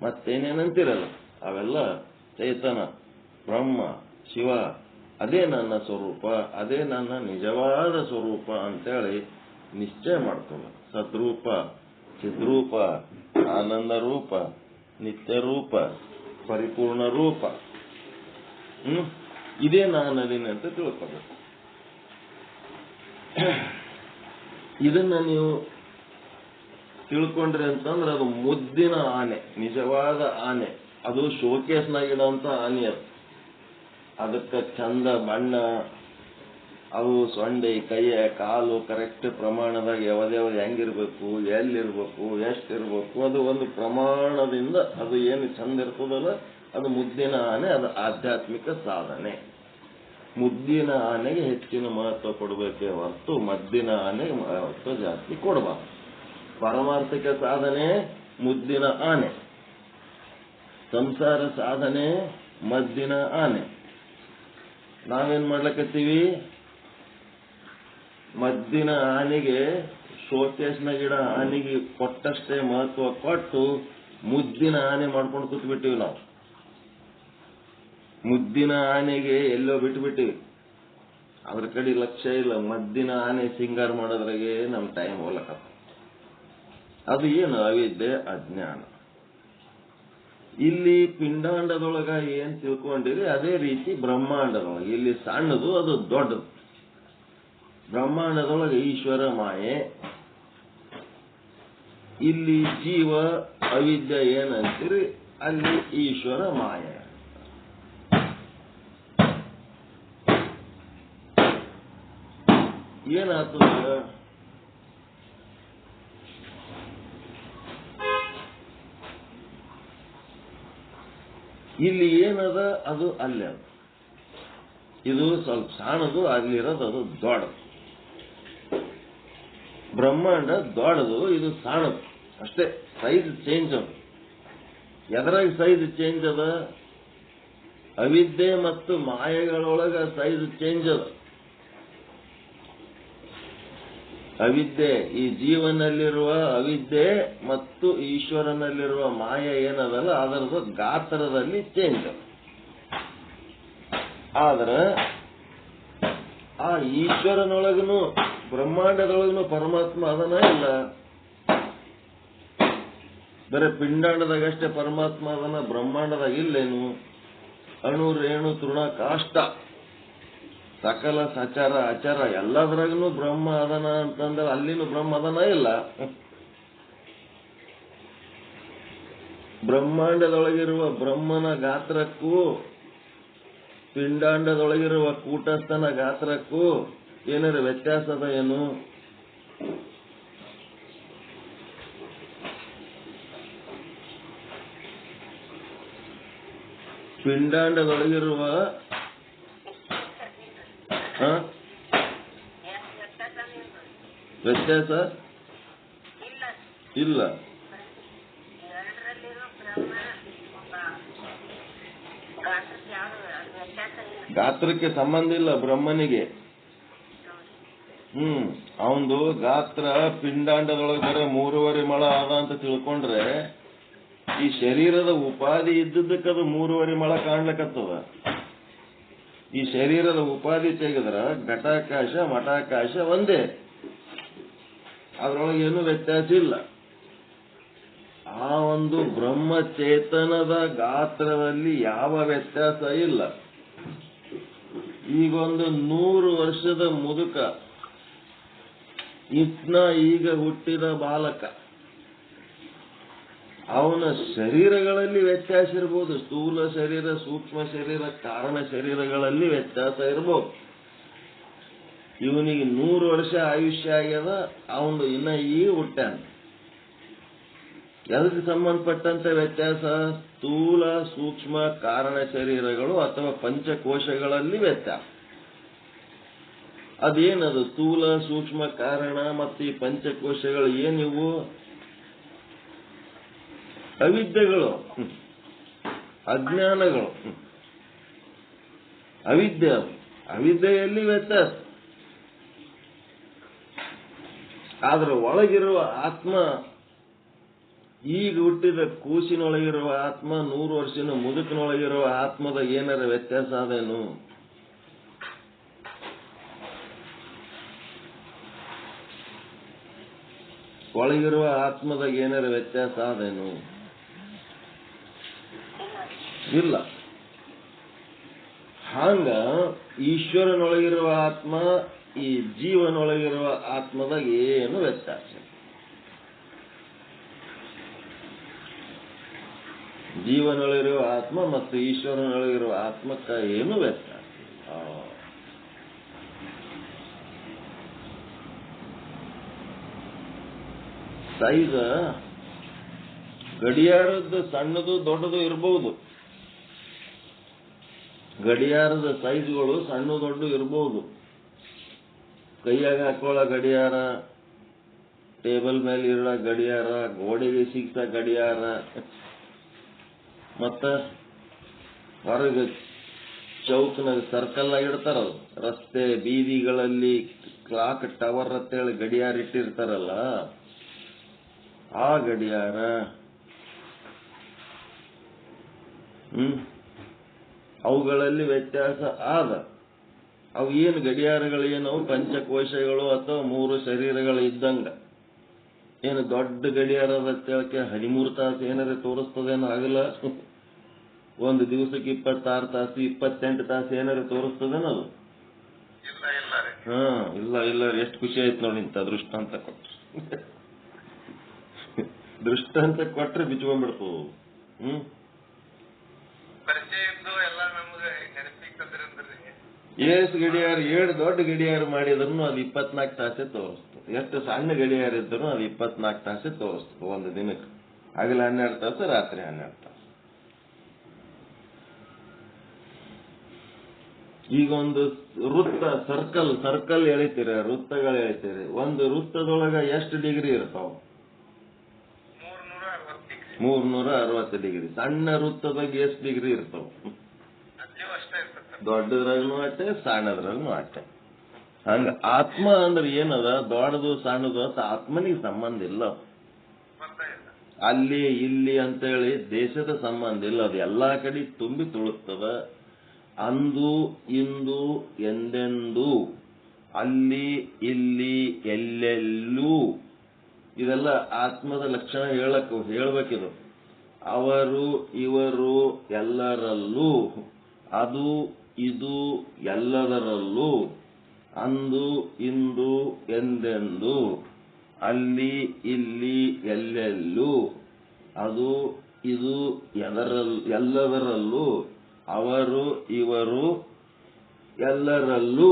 ಮತ್ತೇನೇನಂತಿರಲ್ಲ ಅವೆಲ್ಲ ಚೇತನ ಬ್ರಹ್ಮ ಶಿವ ಅದೇ ನನ್ನ ಸ್ವರೂಪ, ಅದೇ ನನ್ನ ನಿಜವಾದ ಸ್ವರೂಪ ಅಂತೇಳಿ ನಿಶ್ಚಯ ಮಾಡ್ಕೋಬೇಕು. ಸದ್ರೂಪ ಚಿದ್ರೂಪ, ಆನಂದ ರೂಪ, ನಿತ್ಯ ರೂಪ, ಪರಿಪೂರ್ಣ ರೂಪ. ಇದೇ ನಾನದೀನಿ ಅಂತ ತಿಳ್ಕೋಬೇಕು. ಇದನ್ನ ನೀವು ತಿಳ್ಕೊಂಡ್ರಿ ಅಂತಂದ್ರೆ ಅದು ಮುದ್ದಿನ ಆನೆ, ನಿಜವಾದ ಆನೆ. ಅದು ಶೋಕೇಸ್ನಾಗ ಇಡೋಂಥ ಆನೆ. ಅದಕ್ಕೆ ಚಂದ ಬಣ್ಣ, ಅದು ಸೊಂಡೆ, ಕೈಯ, ಕಾಲು ಕರೆಕ್ಟ್ ಪ್ರಮಾಣದಾಗ ಯಾವ್ದ್ಯಾವ್ದು ಹೆಂಗಿರ್ಬೇಕು, ಎಲ್ಲಿರ್ಬೇಕು, ಎಷ್ಟಿರ್ಬೇಕು, ಅದು ಒಂದು ಪ್ರಮಾಣದಿಂದ ಅದು ಏನು ಚಂದ ಇರ್ತದಲ್ಲ, ಅದು ಮುದ್ದಿನ ಆನೆ. ಅದು ಆಧ್ಯಾತ್ಮಿಕ ಸಾಧನೆ. ಮುದ್ದಿನ ಆನೆಗೆ ಹೆಚ್ಚಿನ ಮಹತ್ವ ಕೊಡಬೇಕೇ ಹೊರತು ಮದ್ದಿನ ಆನೆಗೆ ಮಹತ್ವ ಜಾಸ್ತಿ ಕೊಡಬಾರ್ದು. ಪಾರಮಾರ್ಥಿಕ ಸಾಧನೆ ಮುದ್ದಿನ ಆನೆ, ಸಂಸಾರ ಸಾಧನೆ ಮದ್ದಿನ ಆನೆ. ನಾವೇನ್ ಮಾಡ್ಲಕತ್ತೀವಿ? ಮದ್ದಿನ ಆನೆಗೆ, ಶೋಕೇಶ್ನ ಗಿಡ ಆನೆಗೆ ಕೊಟ್ಟಷ್ಟೇ ಮಹತ್ವ ಕೊಟ್ಟು ಮುದ್ದಿನ ಆನೆ ಮಾಡ್ಕೊಂಡು ಕೂತ್ಬಿಟ್ಟಿವಿ ನಾವು. ಮುದ್ದಿನ ಆನೆಗೆ ಎಲ್ಲೋ ಬಿಟ್ಬಿಟ್ಟಿವಿ, ಅದ್ರ ಕಡೆ ಲಕ್ಷ್ಯ ಇಲ್ಲ. ಮದ್ದಿನ ಆನೆ ಸಿಂಗಾರ ಮಾಡೋದ್ರಾಗೆ ನಮ್ ಟೈಮ್ ಹೋಗ್ಲಕ್ಕ. ಅದು ಏನು? ಅವಿದ್ಯೆ, ಅಜ್ಞಾನ. ಇಲ್ಲಿ ಪಿಂಡಾಂಡದೊಳಗ ಏನ್ ತಿಳ್ಕೊಂಡಿರಿ ಅದೇ ರೀತಿ ಬ್ರಹ್ಮಾಂಡದೊಳಗೆ ಇಲ್ಲಿ ಸಣ್ಣದು, ಅದು ದೊಡ್ಡದು. ಬ್ರಹ್ಮಾಂಡದೊಳಗೆ ಈಶ್ವರ ಮಾಯೆ, ಇಲ್ಲಿ ಜೀವ ಅವಿದ್ಯೆ ಏನಂತೀರಿ, ಅಲ್ಲಿ ಈಶ್ವರ ಮಾಯೆ. ಏನಾಗ್ತದ? ಇಲ್ಲಿ ಏನದ ಅದು ಅಲ್ಲೇ ಅದ. ಇದು ಸ್ವಲ್ಪ ಸಣ್ಣದು, ಅಲ್ಲಿರೋದು ಅದು ದೊಡ್ಡದು. ಬ್ರಹ್ಮಾಂಡ ದೊಡ್ಡದು, ಇದು ಸಣ್ಣದು ಅಷ್ಟೇ. ಸೈಜ್ ಚೇಂಜ್ ಅದ. ಎದರಾಗ ಸೈಜ್ ಚೇಂಜ್ ಅದ? ಅವಿದ್ಯೆ ಮತ್ತು ಮಾಯೆಗಳೊಳಗ ಸೈಜ್ ಚೇಂಜ್ ಅದ. ಅವಿದ್ಯೆ, ಈ ಜೀವನಲ್ಲಿರುವ ಅವಿದ್ಯೆ ಮತ್ತು ಈಶ್ವರನಲ್ಲಿರುವ ಮಾಯೆ ಏನದಲ್ಲ, ಅದರದ ಗಾತ್ರದಲ್ಲಿ ಚೇಂಜ್ ಅದ. ಆದ್ರೆ ಆ ಈಶ್ವರನೊಳಗನು ಬ್ರಹ್ಮಾಂಡದೊಳಗನು ಪರಮಾತ್ಮ ಅದನ್ನ ಇಲ್ಲ. ಬರೀ ಪಿಂಡಾಂಡದಾಗಷ್ಟೇ ಪರಮಾತ್ಮ ಅದನ್ನ, ಬ್ರಹ್ಮಾಂಡದಾಗ ಇಲ್ಲೇನು? ಅಣು, ರೇಣು, ತೃಣ, ಕಾಷ್ಟ, ಸಕಲ ಸಚರ ಅಚರ ಎಲ್ಲದ್ರಾಗನು ಬ್ರಹ್ಮ ಅದನ ಅಂತಂದ್ರೆ ಅಲ್ಲಿನೂ ಬ್ರಹ್ಮ ಅದನ ಇಲ್ಲ. ಬ್ರಹ್ಮಾಂಡದೊಳಗಿರುವ ಬ್ರಹ್ಮನ ಗಾತ್ರಕ್ಕೂ ಪಿಂಡಾಂಡದೊಳಗಿರುವ ಕೂಟಸ್ಥನ ಗಾತ್ರಕ್ಕೂ ಏನಾರ ವ್ಯತ್ಯಾಸದ ಏನು? ಪಿಂಡಾಂಡದೊಳಗಿರುವ ವ್ಯತ್ಯಾಸ ಇಲ್ಲ. ಗಾತ್ರಕ್ಕೆ ಸಂಬಂಧ ಇಲ್ಲ ಬ್ರಹ್ಮನಿಗೆ. ಅವಂದು ಗಾತ್ರ ಪಿಂಡಾಂಡದೊಳಗೆ ಬರೀ 3.5 ಮೊಳ ಅದ ಅಂತ ತಿಳ್ಕೊಂಡ್ರೆ, ಈ ಶರೀರದ ಉಪಾಧಿ ಇದ್ದದಕ್ಕದು 3.5 ಮೊಳ ಕಾಣ್ಲಕತ್ತದ. ಈ ಶರೀರದ ಉಪಾಧಿ ತೆಗೆದ್ರ ಘಟಾಕಾಶ ಮಠಾಕಾಶ ಒಂದೇ, ಅದ್ರೊಳಗೆ ಏನು ವ್ಯತ್ಯಾಸ ಇಲ್ಲ. ಆ ಒಂದು ಬ್ರಹ್ಮಚೇತನದ ಗಾತ್ರದಲ್ಲಿ ಯಾವ ವ್ಯತ್ಯಾಸ ಇಲ್ಲ. ಈಗೊಂದು 100 ವರ್ಷದ ಮುದುಕ, ಈಗ ಹುಟ್ಟಿದ ಬಾಲಕ, ಅವನ ಶರೀರಗಳಲ್ಲಿ ವ್ಯತ್ಯಾಸ ಇರ್ಬೋದು. ಸ್ಥೂಲ ಶರೀರ, ಸೂಕ್ಷ್ಮ ಶರೀರ, ಕಾರಣ ಶರೀರಗಳಲ್ಲಿ ವ್ಯತ್ಯಾಸ ಇರ್ಬೋದು. ಇವನಿಗೆ 100 ವರ್ಷ ಆಯುಷ್ಯ ಆಗ್ಯದ, ಅವನು ಇನ್ನ ಈಗ ಹುಟ್ಟ್ಯಾನ. ಅದಕ್ಕೆ ಸಂಬಂಧಪಟ್ಟಂತೆ ವ್ಯತ್ಯಾಸ ಸ್ಥೂಲ, ಸೂಕ್ಷ್ಮ, ಕಾರಣ ಶರೀರಗಳು ಅಥವಾ ಪಂಚಕೋಶಗಳಲ್ಲಿ ವ್ಯತ್ಯಾಸ. ಅದೇನದು? ಸ್ಥೂಲ, ಸೂಕ್ಷ್ಮ, ಕಾರಣ ಮತ್ತು ಈ ಪಂಚಕೋಶಗಳು ಏನಿವು? ಅವಿದ್ಯೆಗಳು, ಅಜ್ಞಾನಗಳು. ಅವಿದ್ಯೆಯಲ್ಲಿ ವ್ಯತ್ಯಾಸ. ಆದ್ರೆ ಒಳಗಿರುವ ಆತ್ಮ, ಈಗ ಹುಟ್ಟಿದ ಕೂಸಿನೊಳಗಿರುವ ಆತ್ಮ, 100 ವರ್ಷದ ಮುದುಕನೊಳಗಿರುವ ಆತ್ಮದ ಏನಾರ ವ್ಯತ್ಯಾಸ ಅದೇನು? ಒಳಗಿರುವ ಆತ್ಮದಾಗ ಏನಾರ ವ್ಯತ್ಯಾಸ ಆದೇನು? ಇಲ್ಲ. ಹಂಗ ಈಶ್ವರನೊಳಗಿರುವ ಆತ್ಮ ಈ ಜೀವನೊಳಗಿರುವ ಆತ್ಮದಾಗ ಏನು ವ್ಯತ್ಯಾಸ? ಜೀವನೊಳಗಿರುವ ಆತ್ಮ ಮತ್ತು ಈಶ್ವರನೊಳಗಿರುವ ಆತ್ಮಕ್ಕ ಏನು ವ್ಯತ್ಯಾಸ? ಸೈಜ್ ಗಡಿಯಾರದ್ದು ಸಣ್ಣದು ದೊಡ್ಡದು ಇರಬಹುದು. ಗಡಿಯಾರದ ಸೈಜ್ಗಳು ಸಣ್ಣ ದೊಡ್ಡ ಇರಬಹುದು. ಕೈಯಾಗ ಹಾಕೊಳ್ಳೋ ಗಡಿಯಾರ, ಟೇಬಲ್ ಮೇಲೆ ಇರೋ ಗಡಿಯಾರ, ಗೋಡೆಗೆ ಸಿಕ್ಸ ಗಡಿಯಾರ, ಮತ್ತ ಹೊರಗೆ ಚೌಕ್ನಾಗ ಸರ್ಕಲ್ ಆಗಿಡ್ತಾರಲ್ಲ, ರಸ್ತೆ ಬೀದಿಗಳಲ್ಲಿ ಕ್ಲಾಕ್ ಟವರ್ ಅಂತೇಳಿ ಗಡಿಯಾರ ಇಟ್ಟಿರ್ತಾರಲ್ಲ, ಆ ಗಡಿಯಾರ. ಅವುಗಳಲ್ಲಿ ವ್ಯತ್ಯಾಸ ಆದ. ಅವು ಏನು ಗಡಿಯಾರಗಳೇನವು? ಪಂಚಕೋಶಗಳು ಅಥವಾ 3 ಶರೀರಗಳು ಇದ್ದಂಗ. ಏನು ದೊಡ್ಡ ಗಡಿಯಾರದ ಅಂತೇಳಕ್ಕೆ 13 ತಾಸು ಏನಾರ ತೋರಿಸ್ತದೇನೋ? ಆಗಲ್ಲ. ಒಂದು ದಿವಸಕ್ಕೆ 26 ತಾಸು 28 ತಾಸು ಏನಾರ ತೋರಿಸ್ತದೇನದು? ಇಲ್ಲ. ಎಷ್ಟು ಖುಷಿ ಆಯ್ತು ನೋಡಿ ಇಂಥ ದೃಷ್ಟಾಂತ ಕೊಟ್ರೆ. ದೃಷ್ಟಾಂತ ಕೊಟ್ರೆ ಬಿಚ್ಕೊಂಡ್ಬಿಡ್ತವು. ಏಸ್ ಗಡಿಯಾರ 7 ದೊಡ್ಡ ಗಡಿಯಾರ ಮಾಡಿದ್ರು ಅದು 24 ತಾಸೆ ತೋರಿಸ್ತದೆ. ಎಷ್ಟು ಸಣ್ಣ ಗಡಿಯಾರ ಇದ್ರು ಅದು 24 ತಾಸೆ ತೋರಿಸ್ತದೆ ಒಂದು ದಿನಕ್ಕೆ. ಆಗಲ 12 ತಾಸು, ರಾತ್ರಿ 12 ತಾಸು. ಈಗ ಒಂದು ವೃತ್ತ, ಸರ್ಕಲ್ ಎಳಿತೀರ, ವೃತ್ತಗಳು ಎಳಿತೀರಿ. ಒಂದು ವೃತ್ತದೊಳಗ ಎಷ್ಟು ಡಿಗ್ರಿ ಇರ್ತಾವ? 360 ಡಿಗ್ರಿ. ಸಣ್ಣ ವೃತ್ತದಾಗ ಎಷ್ಟು ಡಿಗ್ರಿ ಇರ್ತಾವ? ದೊಡ್ಡದ್ರಾಗೂ ಅಷ್ಟೇ, ಸಣ್ಣದ್ರಾಗೂ ಅಷ್ಟೇ. ಹಂಗ ಆತ್ಮ ಅಂದ್ರೆ ಏನದ? ದೊಡ್ಡದು ಸಣ್ಣದು ಅಂತ ಆತ್ಮನಿಗೆ ಸಂಬಂಧ ಇಲ್ಲ. ಅಲ್ಲಿ ಇಲ್ಲಿ ಅಂತೇಳಿ ದೇಶದ ಸಂಬಂಧ ಇಲ್ಲ. ಅದು ಎಲ್ಲಾ ಕಡೆ ತುಂಬಿ ತುಳುಕ್ತದ. ಅಂದು ಇಂದು ಎಂದೆಂದು, ಅಲ್ಲಿ ಇಲ್ಲಿ ಎಲ್ಲೆಲ್ಲೂ. ಇದೆಲ್ಲ ಆತ್ಮದ ಲಕ್ಷಣ ಹೇಳ್ಬೇಕಿದು. ಅವರು ಇವರು ಎಲ್ಲರಲ್ಲೂ, ಅದು ಇದು ಎಲ್ಲದರಲ್ಲೂ, ಅಂದು ಇಂದು ಎಂದೆಂದು, ಅಲ್ಲಿ ಇಲ್ಲಿ ಎಲ್ಲೆಲ್ಲೂ, ಅದು ಇದು ಎಲ್ಲದರಲ್ಲೂ, ಅವರು ಇವರು ಎಲ್ಲರಲ್ಲೂ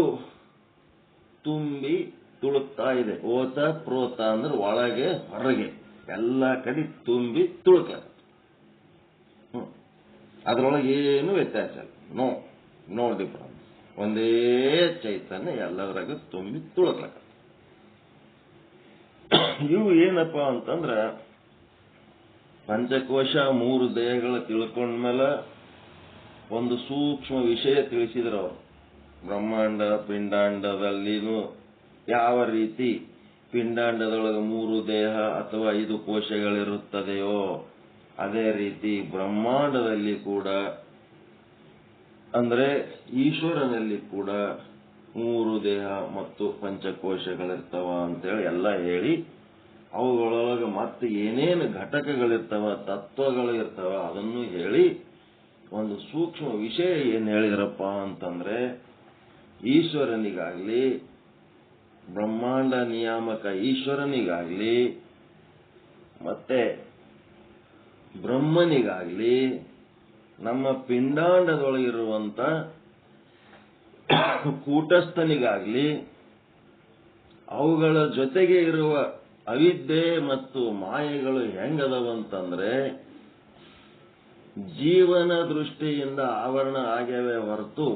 ತುಂಬಿ ತುಳುಕ್ತಾ ಇದೆ. ಓತ ಪ್ರೋತ ಅಂದ್ರೆ ಒಳಗೆ ಹೊರಗೆ ಎಲ್ಲ ಕಡೆ ತುಂಬಿ ತುಳುಕ. ಅದ್ರೊಳಗೆ ಏನು ವ್ಯತ್ಯಾಸ ಇಲ್ಲ. No difference. ಒಂದೇ ಚೈತನ್ಯ ಎಲ್ಲದ್ರಾಗ ತುಂಬಿ ತುಳುಕ್ಲಕ್ಕ. ಇವು ಏನಪ್ಪಾ ಅಂತಂದ್ರ ಪಂಚಕೋಶ 3 ದೇಹಗಳ ತಿಳ್ಕೊಂಡ್ಮೇಲೆ ಒಂದು ಸೂಕ್ಷ್ಮ ವಿಷಯ ತಿಳಿಸಿದ್ರು ಅವರು. ಬ್ರಹ್ಮಾಂಡ ಪಿಂಡಾಂಡದಲ್ಲಿನೂ ಯಾವ ರೀತಿ ಪಿಂಡಾಂಡದೊಳಗೆ 3 ದೇಹ ಅಥವಾ 5 ಕೋಶಗಳಿರುತ್ತದೆಯೋ ಅದೇ ರೀತಿ ಬ್ರಹ್ಮಾಂಡದಲ್ಲಿ ಕೂಡ, ಅಂದ್ರೆ ಈಶ್ವರನಲ್ಲಿ ಕೂಡ 3 ದೇಹ ಮತ್ತು ಪಂಚಕೋಶಗಳಿರ್ತಾವ ಅಂತೇಳಿ ಎಲ್ಲ ಹೇಳಿ, ಅವುಗಳೊಳಗೆ ಮತ್ತೆ ಏನೇನು ಘಟಕಗಳಿರ್ತಾವ, ತತ್ವಗಳಿರ್ತಾವ ಅದನ್ನು ಹೇಳಿ ಒಂದು ಸೂಕ್ಷ್ಮ ವಿಷಯ ಏನ್ ಹೇಳಿದ್ರಪ್ಪ ಅಂತಂದ್ರೆ, ಈಶ್ವರನಿಗಾಗ್ಲಿ, ಬ್ರಹ್ಮಾಂಡ ನಿಯಾಮಕ ಈಶ್ವರನಿಗಾಗ್ಲಿ, ಮತ್ತೆ ಬ್ರಹ್ಮನಿಗಾಗ್ಲಿ, ನಮ್ಮ ಪಿಂಡಾಂಡದೊಳಗಿರುವಂತ ಕೂಟಸ್ಥನಿಗಾಗ್ಲಿ, ಅವುಗಳ ಜೊತೆಗೆ ಇರುವ ಅವಿದ್ಯೆ ಮತ್ತು ಮಾಯೆಗಳು ಹೆಂಗದವಂತಂದ್ರೆ ಜೀವನ ದೃಷ್ಟಿಯಿಂದ ಆವರಣ ಆಗ್ಯಾವೆ ಹೊರತು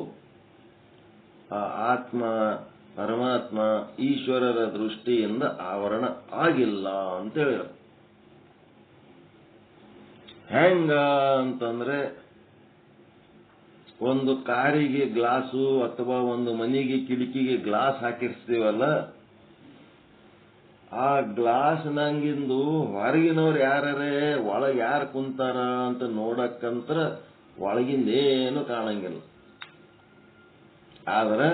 ಆ ಆತ್ಮ ಪರಮಾತ್ಮ ಈಶ್ವರರ ದೃಷ್ಟಿಯಿಂದ ಆವರಣ ಆಗಿಲ್ಲ ಅಂತ ಹೇಳಿದ್ರು. ಹೆಂಗ ಅಂತಂದ್ರೆ, ಒಂದು ಕಾರಿಗೆ ಗ್ಲಾಸು ಅಥವಾ ಒಂದು ಮನೆಗೆ ಕಿಟಕಿಗೆ ಗ್ಲಾಸ್ ಹಾಕಿರ್ತೀವಲ್ಲ, ಆ ಗ್ಲಾಸ್ ನಂಗಿಂದು ಹೊರಗಿನವ್ರು ಯಾರೇ ಒಳಗೆ ಯಾರು ಕುಂತಾರ ಅಂತ ನೋಡಕ್ಕಂತ್ರ ಒಳಗಿಂದೇನು ಕಾಣಂಗಿಲ್ಲ. ಆದ್ರೆ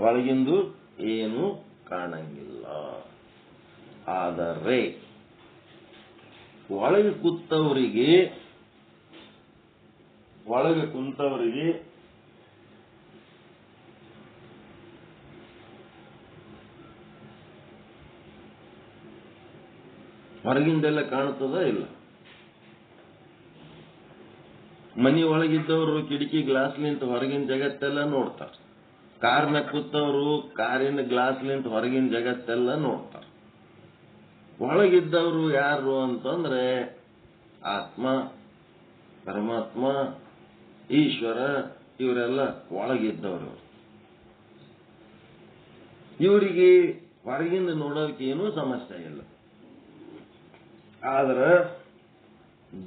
ಒಳಗಿಂದು ಏನು ಕಾಣಂಗಿಲ್ಲ. ಆದರೆ ಒಳಗೆ ಕುಂತವರಿಗೆ ಹೊರಗಿಂದೆಲ್ಲ ಕಾಣುತ್ತದ ಇಲ್ಲ. ಮನಿ ಒಳಗಿದ್ದವರು ಕಿಟಕಿ ಗ್ಲಾಸ್ಲಿಂತ ಹೊರಗಿನ ಜಗತ್ತೆಲ್ಲ ನೋಡ್ತಾರೆ. ಕಾರ್ನ ಕೂತವರು ಕಾರಿನ ಗ್ಲಾಸ್ಲಿಂತ ಹೊರಗಿನ ಜಗತ್ತೆಲ್ಲ ನೋಡ್ತಾರೆ. ಒಳಗಿದ್ದವರು ಯಾರು ಅಂತಂದ್ರೆ ಆತ್ಮ, ಪರಮಾತ್ಮ, ಈಶ್ವರ, ಇವರೆಲ್ಲ ಒಳಗಿದ್ದವರು. ಇವರಿಗೆ ಹೊರಗಿಂದ ನೋಡೋದಕ್ಕೆ ಏನೂ ಸಮಸ್ಯೆ ಇಲ್ಲ. ಆದ್ರೆ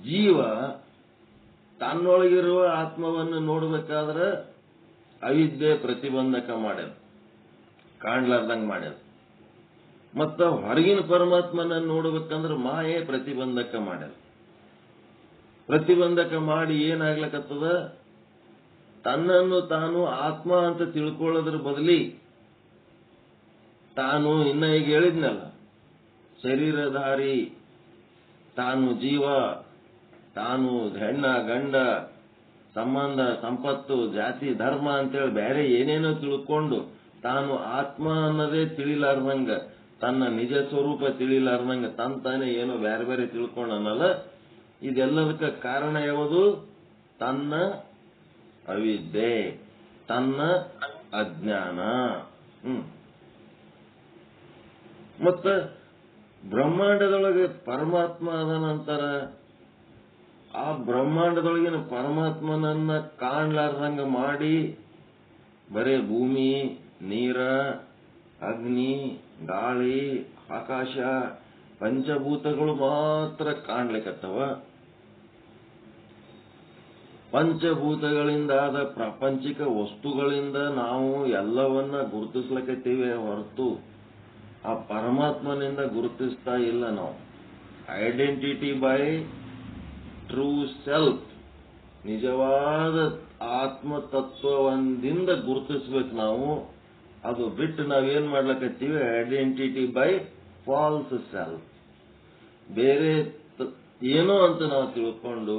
ಜೀವ ತನ್ನೊಳಗಿರುವ ಆತ್ಮವನ್ನು ನೋಡಬೇಕಾದ್ರೆ ಅವಿದ್ಯೆ ಪ್ರತಿಬಂಧಕ ಮಾಡ್ಯದ, ಕಾಣ್ಲಾರ್ದಂಗೆ ಮಾಡ್ಯದ. ಮತ್ತ ಹೊರಗಿನ ಪರಮಾತ್ಮನ ನೋಡ್ಬೇಕಂದ್ರೆ ಮಾಯೆ ಪ್ರತಿಬಂಧಕ ಮಾಡ್ಯದ. ಪ್ರತಿಬಂಧಕ ಮಾಡಿ ಏನಾಗ್ಲಕತ್ತದ, ತನ್ನನ್ನು ತಾನು ಆತ್ಮ ಅಂತ ತಿಳ್ಕೊಳ್ಳೋದ್ರ ಬದಲಿ ತಾನು ಇನ್ನ ಈಗ ಹೇಳಿದ್ನಲ್ಲ, ಶರೀರಧಾರಿ, ತಾನು ಜೀವ, ತಾನು ಹೆಣ್ಣ ಗಂಡ, ಸಂಬಂಧ ಸಂಪತ್ತು, ಜಾತಿ ಧರ್ಮ ಅಂತೇಳಿ ಬೇರೆ ಏನೇನೋ ತಿಳ್ಕೊಂಡು ತಾನು ಆತ್ಮ ಅನ್ನೋದೇ ತಿಳಿಲಾರ್ದಂಗ, ತನ್ನ ನಿಜ ಸ್ವರೂಪ ತಿಳಿಲಾರ್ದಂಗ ತಾನೇ ಏನೋ ಬೇರೆ ಬೇರೆ ತಿಳ್ಕೊಂಡನಲ್ಲ. ಇದೆಲ್ಲದಕ್ಕೆ ಕಾರಣ ಯಾವುದು? ತನ್ನ ಅವಿದ್ಯೆ, ತನ್ನ ಅಜ್ಞಾನ. ಮತ್ತ ಬ್ರಹ್ಮಾಂಡದೊಳಗೆ ಪರಮಾತ್ಮ ಅದ ನಂತರ ಆ ಬ್ರಹ್ಮಾಂಡದೊಳಗಿನ ಪರಮಾತ್ಮನನ್ನ ಕಾಣ್ಲಾರ್ದಂಗ ಮಾಡಿ ಬರೇ ಭೂಮಿ, ನೀರ, ಅಗ್ನಿ, ಗಾಳಿ, ಆಕಾಶ, ಪಂಚಭೂತಗಳು ಮಾತ್ರ ಕಾಣ್ಲಿಕ್ಕತ್ತವ. ಪಂಚಭೂತಗಳಿಂದಾದ ಪ್ರಾಪಂಚಿಕ ವಸ್ತುಗಳಿಂದ ನಾವು ಎಲ್ಲವನ್ನ ಗುರುತಿಸ್ಲಕತ್ತೀವಿ ಹೊರತು ಆ ಪರಮಾತ್ಮನಿಂದ ಗುರುತಿಸ್ತಾ ಇಲ್ಲ. ನಾವು ಐಡೆಂಟಿಟಿ ಬೈ ಟ್ರೂ ಸೆಲ್ಫ್, ನಿಜವಾದ ಆತ್ಮತತ್ವದಿಂದ ಗುರುತಿಸ್ಬೇಕು ನಾವು. ಅದು ಬಿಟ್ಟು ನಾವೇನ್ ಮಾಡ್ಲಕತ್ತೀವಿ, ಐಡೆಂಟಿಟಿ ಬೈ ಫಾಲ್ಸ್ ಸೆಲ್ಫ್, ಬೇರೆ ಏನೋ ಅಂತ ನಾವು ತಿಳ್ಕೊಂಡು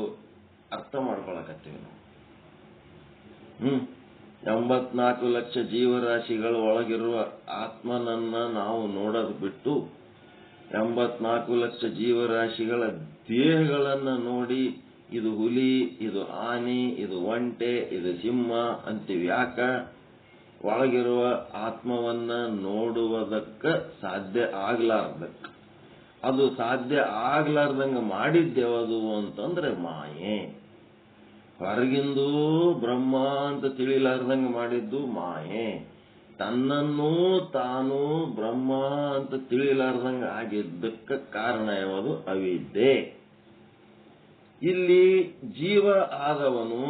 ಅರ್ಥ ಮಾಡ್ಕೊಳಕತ್ತೀವಿ ನಾವು. 84 ಲಕ್ಷ ಜೀವರಾಶಿಗಳ ಒಳಗಿರುವ ಆತ್ಮನನ್ನ ನಾವು ನೋಡೋದು ಬಿಟ್ಟು 84 ಲಕ್ಷ ಜೀವರಾಶಿಗಳ ದೇಹಗಳನ್ನ ನೋಡಿ ಇದು ಹುಲಿ, ಇದು ಆನೆ, ಇದು ಒಂಟೆ, ಇದು ಸಿಂಹ ಅಂತೀವಿ. ಯಾಕ? ಒಳಗಿರುವ ಆತ್ಮವನ್ನ ನೋಡುವುದಕ್ಕೆ ಸಾಧ್ಯ ಆಗ್ಲಾರ್ದಕ್ಕೆ. ಅದು ಸಾಧ್ಯ ಆಗ್ಲಾರ್ದಂಗ ಮಾಡಿದ್ದೇವದು ಅಂತಂದ್ರೆ ಮಾಯೆ. ಹೊರಗಿಂದು ಬ್ರಹ್ಮ ಅಂತ ತಿಳಿಲಾರ್ದಂಗ ಮಾಡಿದ್ದು ಮಾಯೆ. ತನ್ನನ್ನು ತಾನು ಬ್ರಹ್ಮ ಅಂತ ತಿಳಿಲಾರ್ದಂಗ ಆಗಿದ್ದಕ್ಕೆ ಕಾರಣ ಯಾವುದು? ಅವಿದ್ಯೆ. ಇಲ್ಲಿ ಜೀವ ಆದವನು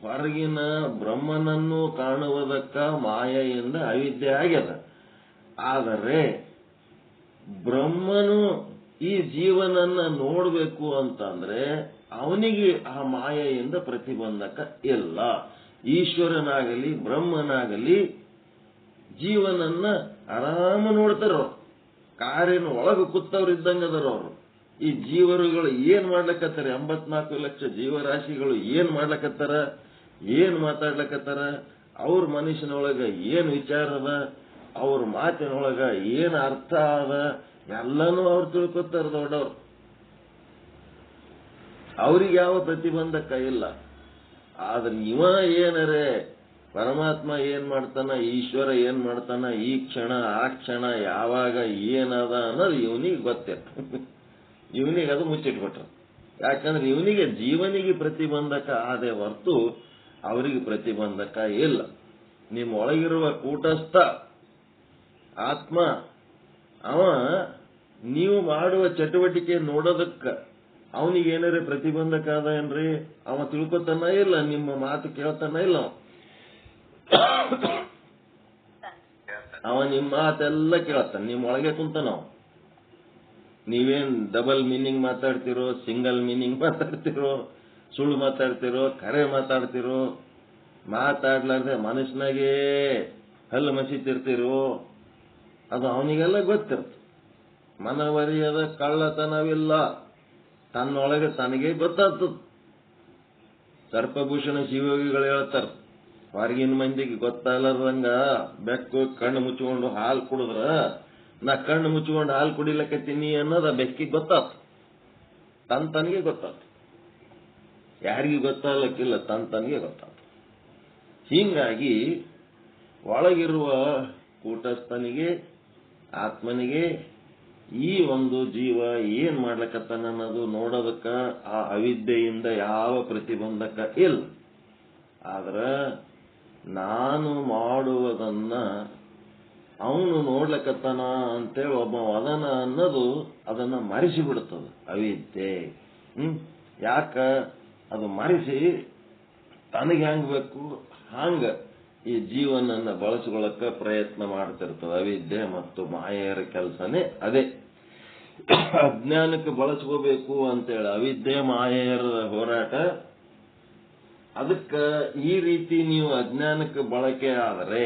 ಹೊರಗಿನ ಬ್ರಹ್ಮನನ್ನು ಕಾಣುವುದಕ್ಕ ಮಾಯೆಯಿಂದ ಅವಿದ್ಯೆ ಆಗ್ಯದ. ಆದರೆ ಬ್ರಹ್ಮನು ಈ ಜೀವನನ್ನ ನೋಡ್ಬೇಕು ಅಂತಂದ್ರೆ ಅವನಿಗೆ ಆ ಮಾಯೆಯಿಂದ ಪ್ರತಿಬಂಧಕ ಇಲ್ಲ. ಈಶ್ವರನಾಗಲಿ ಬ್ರಹ್ಮನಾಗಲಿ ಜೀವನನ್ನ ಆರಾಮ ನೋಡ್ತಾರ. ಕಾರಿನ ಒಳಗೆ ಕೂತವ್ರು ಇದ್ದಂಗದಾರ ಅವರು. ಈ ಜೀವರುಗಳು ಏನ್ ಮಾಡ್ಲಕತ್ತಾರ? 84 ಲಕ್ಷ ಜೀವರಾಶಿಗಳು ಏನ್ ಮಾಡ್ಲಕತ್ತಾರ? ಏನ್ ಮಾತಾಡ್ಲಕತ್ತಾರ? ಅವ್ರ ಮನುಷ್ಯನೊಳಗ ಏನ್ ವಿಚಾರ ಅದ? ಅವ್ರ ಮಾತಿನೊಳಗ ಏನ್ ಅರ್ಥ ಅದ? ಎಲ್ಲನೂ ಅವ್ರು ತಿಳ್ಕೊತಾರ ದೊಡ್ಡವ್ರು. ಅವ್ರಿಗೆ ಯಾವ ಪ್ರತಿಬಂಧಕ ಇಲ್ಲ. ಆದ್ರೆ ಇವ ಏನರೇ ಪರಮಾತ್ಮ ಏನ್ ಮಾಡ್ತಾನ, ಈಶ್ವರ ಏನ್ ಮಾಡ್ತಾನ, ಈ ಕ್ಷಣ ಆ ಕ್ಷಣ ಯಾವಾಗ ಏನದ ಅನ್ನೋದು ಇವನಿಗೆ ಗೊತ್ತಿಲ್ಲ. ಇವನಿಗೆ ಅದು ಮುಚ್ಚಿಟ್ಬಿಟ್ರ. ಯಾಕಂದ್ರೆ ಇವನಿಗೆ ಜೀವನಿಗೆ ಪ್ರತಿಬಂಧಕ ಆದೇ ಹೊರತು ಅವರಿಗೆ ಪ್ರತಿಬಂಧಕ ಇಲ್ಲ. ನಿಮ್ಮ ಒಳಗಿರುವ ಕೂಟಸ್ಥ ಆತ್ಮ ಅವ ನೀವು ಮಾಡುವ ಚಟುವಟಿಕೆ ನೋಡೋದಕ್ಕ ಅವನಿಗೆ ಏನಾರೇ ಪ್ರತಿಬಂಧಕ ಅದ ಏನ್ರಿ? ಅವ ತಿಳ್ಕೊತಾನ ಇಲ್ಲ, ನಿಮ್ಮ ಮಾತು ಕೇಳ್ತಾನ ಇಲ್ಲ. ಅವ ನಿಮ್ಮ ಮಾತೆಲ್ಲ ಕೇಳ್ತಾನ, ನಿಮ್ಮ ಒಳಗೆ ಕುಂತಾನ. ನೀವೇನ್ ಡಬಲ್ ಮೀನಿಂಗ್ ಮಾತಾಡ್ತಿರೋ, ಸಿಂಗಲ್ ಮೀನಿಂಗ್ ಮಾತಾಡ್ತಿರೋ, ಸುಳ್ಳು ಮಾತಾಡ್ತಿರೋ, ಕರೆ ಮಾತಾಡ್ತಿರೋ, ಮಾತಾಡ್ಲಾರ್ದೆ ಮನುಷ್ಯನಾಗೆ ಹಲ್ಲು ಮಸಿತಿರ್ತಿರೋ ಅದು ಅವನಿಗೆಲ್ಲ ಗೊತ್ತಿರ್ತದೆ. ಮನವರಿಯದ ಕಳ್ಳತನವಿಲ್ಲ, ತನ್ನೊಳಗೆ ತನಗೆ ಗೊತ್ತಾಗ್ತದ. ಸರ್ಪಭೂಷಣ ಶಿವಯೋಗಿಗಳು ಹೇಳ್ತಾರ, ಹೊರಗಿನ ಮಂದಿಗೆ ಗೊತ್ತಾಗಲಾರ್ದಂಗ ಬೆಕ್ಕು ಕಣ್ಣು ಮುಚ್ಚಿಕೊಂಡು ಹಾಲು ಕುಡಿದ್ರ ನಾ ಕಣ್ಣು ಮುಚ್ಚಿಕೊಂಡು ಹಾಲು ಕುಡಿಲಕತ್ತೀನಿ ಅನ್ನೋದು ಆ ಬೆಕ್ಕಿಗೆ ಗೊತ್ತಾಗ್ತ, ತನಗೆ ಗೊತ್ತಾಗ್ತ. ಯಾರಿಗೂ ಗೊತ್ತಾಗ್ಲಕ್ಕಿಲ್ಲ, ತನಗೆ ಗೊತ್ತಾಗ್ತ. ಹೀಗಾಗಿ ಒಳಗಿರುವ ಕೂಟಸ್ಥನಿಗೆ, ಆತ್ಮನಿಗೆ ಈ ಒಂದು ಜೀವ ಏನ್ ಮಾಡ್ಲಕತ್ತಾನ ಅನ್ನೋದು ನೋಡೋದಕ್ಕ ಆ ಅವಿದ್ಯೆಯಿಂದ ಯಾವ ಪ್ರತಿಬಂಧಕ ಇಲ್ಲ. ಆದ್ರ ನಾನು ಮಾಡುವುದನ್ನ ಅವನು ನೋಡ್ಲಕತ್ತಾನ ಅಂತೇಳಿ ಒಬ್ಬ ಅದನ ಅನ್ನೋದು ಅದನ್ನ ಮರೆಸಿ ಬಿಡುತ್ತದೆ ಅವಿದ್ಯೆ. ಯಾಕ ಅದು ಮರೆಸಿ ತನಗೆ ಹೆಂಗ್ ಬೇಕು ಹಂಗ ಈ ಜೀವನನ್ನ ಬಳಸ್ಕೊಳ್ಳಕ್ಕ ಪ್ರಯತ್ನ ಮಾಡ್ತಿರ್ತದೆ. ಅವಿದ್ಯೆ ಮತ್ತು ಮಾಯೆಯರ ಕೆಲಸನೇ ಅದೇ. ಅಜ್ಞಾನಕ್ಕೆ ಬಳಸ್ಕೋಬೇಕು ಅಂತೇಳಿ ಅವಿದ್ಯೆ ಮಾಯೆಯರ ಹೋರಾಟ. ಅದಕ್ಕ ಈ ರೀತಿ ನೀವು ಅಜ್ಞಾನಕ್ಕೆ ಬಳಕೆ ಆದರೆ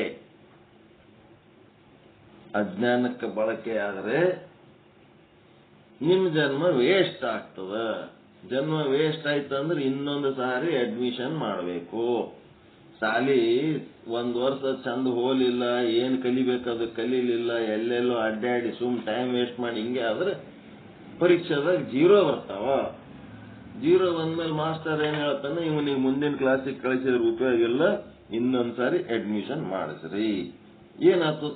ನಿಮ್ಮ ಜನ್ಮ ವೇಸ್ಟ್ ಆಗ್ತದ. ಜನ್ಮ ವೇಸ್ಟ್ ಆಯ್ತಂದ್ರೆ ಇನ್ನೊಂದು ಸಾರಿ ಅಡ್ಮಿಷನ್ ಮಾಡಬೇಕು. ಸಾಲಿ 1 ವರ್ಷ ಚಂದ ಹೋಲಿಲ್ಲ, ಏನ್ ಕಲಿಬೇಕದು ಕಲೀಲಿಲ್ಲ, ಎಲ್ಲೆಲ್ಲೋ ಅಡ್ಡಾಡಿ ಸುಮ್ ಟೈಮ್ ವೇಸ್ಟ್ ಮಾಡಿ ಹಿಂಗೆ ಆದ್ರೆ ಪರೀಕ್ಷೆದಾಗ 0 ಬರ್ತಾವ. 0 ಬಂದ್ಮೇಲೆ ಮಾಸ್ಟರ್ ಏನ್ ಹೇಳ್ತಾನೆ, ಇವನಿಗೆ ಮುಂದಿನ ಕ್ಲಾಸಿಗೆ ಕಳಿಸಿದ್ರೆ ಉಪಯೋಗ ಇಲ್ಲ, ಇನ್ನೊಂದ್ಸಾರಿ ಅಡ್ಮಿಷನ್ ಮಾಡಿಸ್ರಿ. ಏನಾಯ್ತು,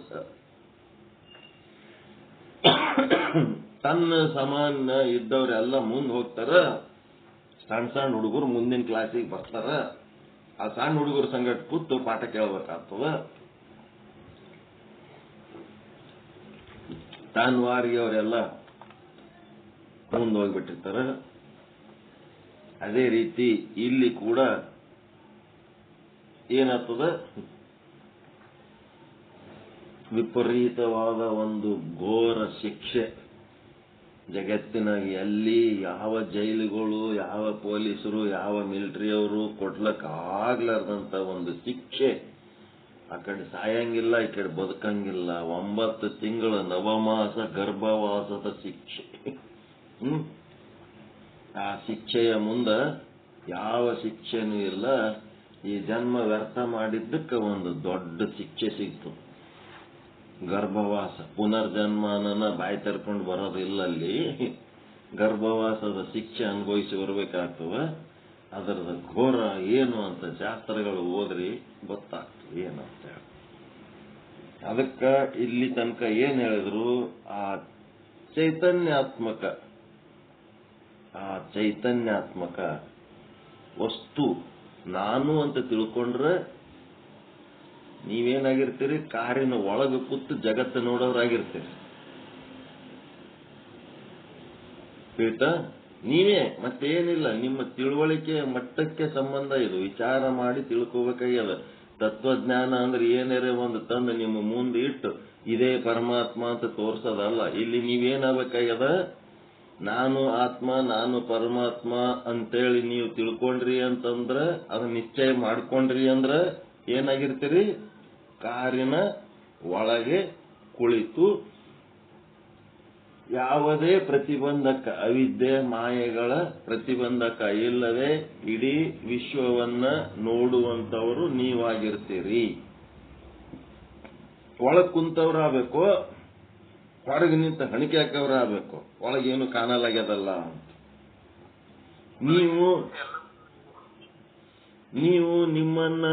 ತನ್ನ ಸಮಾನ ಇದ್ದವ್ರೆಲ್ಲ ಮುಂದೆ ಹೋಗ್ತಾರ, ಸಣ್ಣ ಹುಡುಗರು ಮುಂದಿನ ಕ್ಲಾಸಿಗೆ ಬರ್ತಾರ. ಆ ಸಣ್ಣ ಹುಡುಗರ ಸಂಗಟ ಕೂತು ಪಾಠ ಕೇಳಬೇಕಾಗ್ತದ. ತಾನ್ವಾರಿಗೆ ಅವರೆಲ್ಲ ಮುಂದೆ ಹೋಗ್ಬಿಟ್ಟಿರ್ತಾರ. ಅದೇ ರೀತಿ ಇಲ್ಲಿ ಕೂಡ ಏನಾಗ್ತದ, ವಿಪರೀತವಾದ ಒಂದು ಘೋರ ಶಿಕ್ಷೆ ಜಗತ್ತಿನಾಗ ಎಲ್ಲಿ ಯಾವ ಜೈಲುಗಳು, ಯಾವ ಪೊಲೀಸರು, ಯಾವ ಮಿಲಿಟರಿಯವರು ಕೊಡ್ಲಕ್ ಆಗ್ಲಾರ್ದಂತ ಒಂದು ಶಿಕ್ಷೆ. ಆ ಕಡೆ ಸಾಯಂಗಿಲ್ಲ, ಈ ಕಡೆ ಬದುಕಂಗಿಲ್ಲ. 9 ತಿಂಗಳ ನವಮಾಸ ಗರ್ಭವಾಸದ ಶಿಕ್ಷೆ. ಆ ಶಿಕ್ಷೆಯ ಮುಂದ ಯಾವ ಶಿಕ್ಷೆನೂ ಇಲ್ಲ. ಈ ಜನ್ಮ ವ್ಯರ್ಥ ಮಾಡಿದ್ದಕ್ಕೆ ಒಂದು ದೊಡ್ಡ ಶಿಕ್ಷೆ ಸಿಕ್ತು, ಗರ್ಭವಾಸ. ಪುನರ್ಜನ್ಮನ ಬಾಯಿ ತರ್ಕೊಂಡು ಬರೋದಿಲ್ಲ. ಅಲ್ಲಿ ಗರ್ಭವಾಸದ ಶಿಕ್ಷೆ ಅನುಭವಿಸಿ ಬರ್ಬೇಕಾಗ್ತವ. ಅದರದ ಘೋರ ಏನು ಅಂತ ಶಾಸ್ತ್ರಗಳು ಓದ್ರಿ ಗೊತ್ತಾಗ್ತದೆ ಏನಂತ ಹೇಳಿ. ಅದಕ್ಕ ಇಲ್ಲಿ ತನಕ ಏನ್ ಹೇಳಿದ್ರು, ಆ ಚೈತನ್ಯಾತ್ಮಕ ವಸ್ತು ನಾನು ಅಂತ ತಿಳ್ಕೊಂಡ್ರೆ ನೀವೇನಾಗಿರ್ತೀರಿ, ಕಾರಿನ ಒಳಗೆ ಕೂತು ಜಗತ್ತು ನೋಡೋರಾಗಿರ್ತೀರಿ. ಆಯ್ತಾ? ನೀವೇ, ಮತ್ತೇನಿಲ್ಲ. ನಿಮ್ಮ ತಿಳುವಳಿಕೆ ಮಟ್ಟಕ್ಕೆ ಸಂಬಂಧ ಇದು. ವಿಚಾರ ಮಾಡಿ ತಿಳ್ಕೋಬೇಕಾಗ್ಯದ. ತತ್ವಜ್ಞಾನ ಅಂದ್ರೆ ಏನಾರೇ ಒಂದು ತಂದು ನಿಮ್ಮ ಮುಂದೆ ಇಟ್ಟು ಇದೇ ಪರಮಾತ್ಮ ಅಂತ ತೋರ್ಸೋದಲ್ಲ. ಇಲ್ಲಿ ನೀವೇನಾಗಬೇಕಾಗ್ಯದ, ನಾನು ಆತ್ಮ, ನಾನು ಪರಮಾತ್ಮ ಅಂತೇಳಿ ನೀವು ತಿಳ್ಕೊಂಡ್ರಿ ಅಂತಂದ್ರ, ಅದು ನಿಶ್ಚಯ ಮಾಡ್ಕೊಂಡ್ರಿ ಅಂದ್ರ ಏನಾಗಿರ್ತೀರಿ, ಕಾರಿನ ಒಳಗೆ ಕುಳಿತು ಯಾವುದೇ ಪ್ರತಿಬಂಧಕ, ಅವಿದ್ಯೆ ಮಾಯೆಗಳ ಪ್ರತಿಬಂಧಕ ಇಲ್ಲದೆ ಇಡೀ ವಿಶ್ವವನ್ನ ನೋಡುವಂತವರು ನೀವಾಗಿರ್ತೀರಿ. ಒಳಗ್ ಕುಂತವ್ರಾಗಬೇಕು, ಹೊರಗೆ ನಿಂತ ಹಣಿಕೆ ಹಾಕವ್ರಾಗಬೇಕು. ಒಳಗೇನು ಕಾಣಲಾಗ್ಯದಲ್ಲ ಅಂತ ನೀವು ನಿಮ್ಮನ್ನ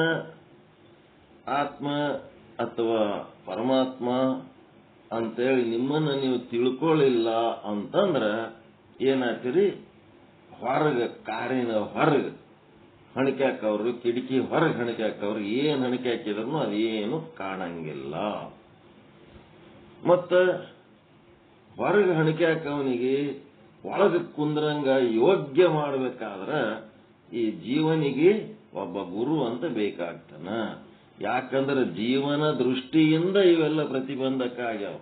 ಆತ್ಮ ಅಥವಾ ಪರಮಾತ್ಮ ಅಂತೇಳಿ ನಿಮ್ಮನ್ನ ನೀವು ತಿಳ್ಕೊಳ್ಳಿಲ್ಲ ಅಂತಂದ್ರ ಏನಾಗ್ತೀರಿ, ಹೊರಗೆ, ಕಾರಿನ ಹೊರಗೆ ಹಣಿಕೆ ಹಾಕವ್ರು, ಕಿಟಕಿ ಹೊರಗೆ ಹಣಿಕೆ ಹಾಕವ್ರು, ಏನ್ ಹಣಿಕೆ ಹಾಕಿದ್ರು ಅದೇನು ಕಾಣಂಗಿಲ್ಲ. ಮತ್ತ ಹೊರಗೆ ಹಣಿಕೆ ಹಾಕವನಿಗೆ ಒಳಗೆ ಕುಂದ್ರಂಗ ಯೋಗ್ಯ ಮಾಡ್ಬೇಕಾದ್ರ ಈ ಜೀವನಿಗೆ ಒಬ್ಬ ಗುರು ಅಂತ ಬೇಕಾಗ್ತಾನ. ಯಾಕಂದ್ರೆ ಜೀವನ ದೃಷ್ಟಿಯಿಂದ ಇವೆಲ್ಲ ಪ್ರತಿಬಂಧಕ ಆಗ್ಯಾವ.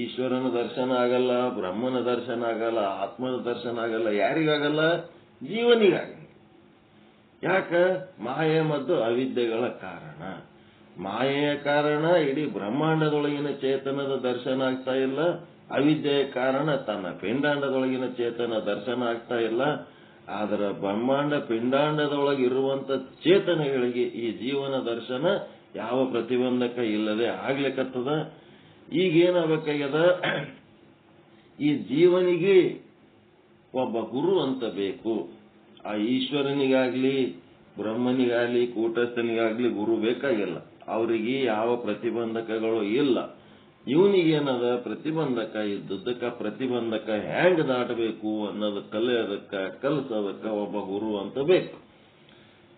ಈಶ್ವರನ ದರ್ಶನ ಆಗಲ್ಲ, ಬ್ರಹ್ಮನ ದರ್ಶನ ಆಗಲ್ಲ, ಆತ್ಮನ ದರ್ಶನ ಆಗಲ್ಲ. ಯಾರಿಗಾಗಲ್ಲ? ಜೀವನಿಗಾಗಲ್ಲ. ಯಾಕ? ಮಾಯೆ ಮತ್ತು ಅವಿದ್ಯೆಗಳ ಕಾರಣ. ಮಾಯೆಯ ಕಾರಣ ಇಡೀ ಬ್ರಹ್ಮಾಂಡದೊಳಗಿನ ಚೇತನದ ದರ್ಶನ ಆಗ್ತಾ ಇಲ್ಲ, ಅವಿದ್ಯೆಯ ಕಾರಣ ತನ್ನ ಪಿಂಡಾಂಡದೊಳಗಿನ ಚೇತನ ದರ್ಶನ ಆಗ್ತಾ ಇಲ್ಲ. ಆದ್ರ ಬ್ರಹ್ಮಾಂಡ ಪಿಂಡಾಂಡದೊಳಗಿರುವಂತ ಚೇತನಗಳಿಗೆ ಈ ಜೀವನ ದರ್ಶನ ಯಾವ ಪ್ರತಿಬಂಧಕ ಇಲ್ಲದೆ ಆಗ್ಲಿಕ್ಕತ್ತದ. ಈಗೇನಾಗಬೇಕಾಗ್ಯದ, ಈ ಜೀವನಿಗೆ ಒಬ್ಬ ಗುರು ಅಂತ ಬೇಕು. ಆ ಈಶ್ವರನಿಗಾಗ್ಲಿ ಬ್ರಹ್ಮನಿಗಾಗ್ಲಿ ಕೂಟಸ್ಥನಿಗಾಗ್ಲಿ ಗುರು ಬೇಕಾಗಿಲ್ಲ. ಅವರಿಗೆ ಯಾವ ಪ್ರತಿಬಂಧಕಗಳು ಇಲ್ಲ. ಇವನಿಗೇನದ ಪ್ರತಿಬಂಧಕ ಇದ್ದಕ್ಕ ಪ್ರತಿಬಂಧಕ ಹ್ಯಾಂಗ ದಾಟಬೇಕು ಅನ್ನೋದು ಕಲಿಸೋದಕ್ಕ ಒಬ್ಬ ಗುರು ಅಂತ ಬೇಕು.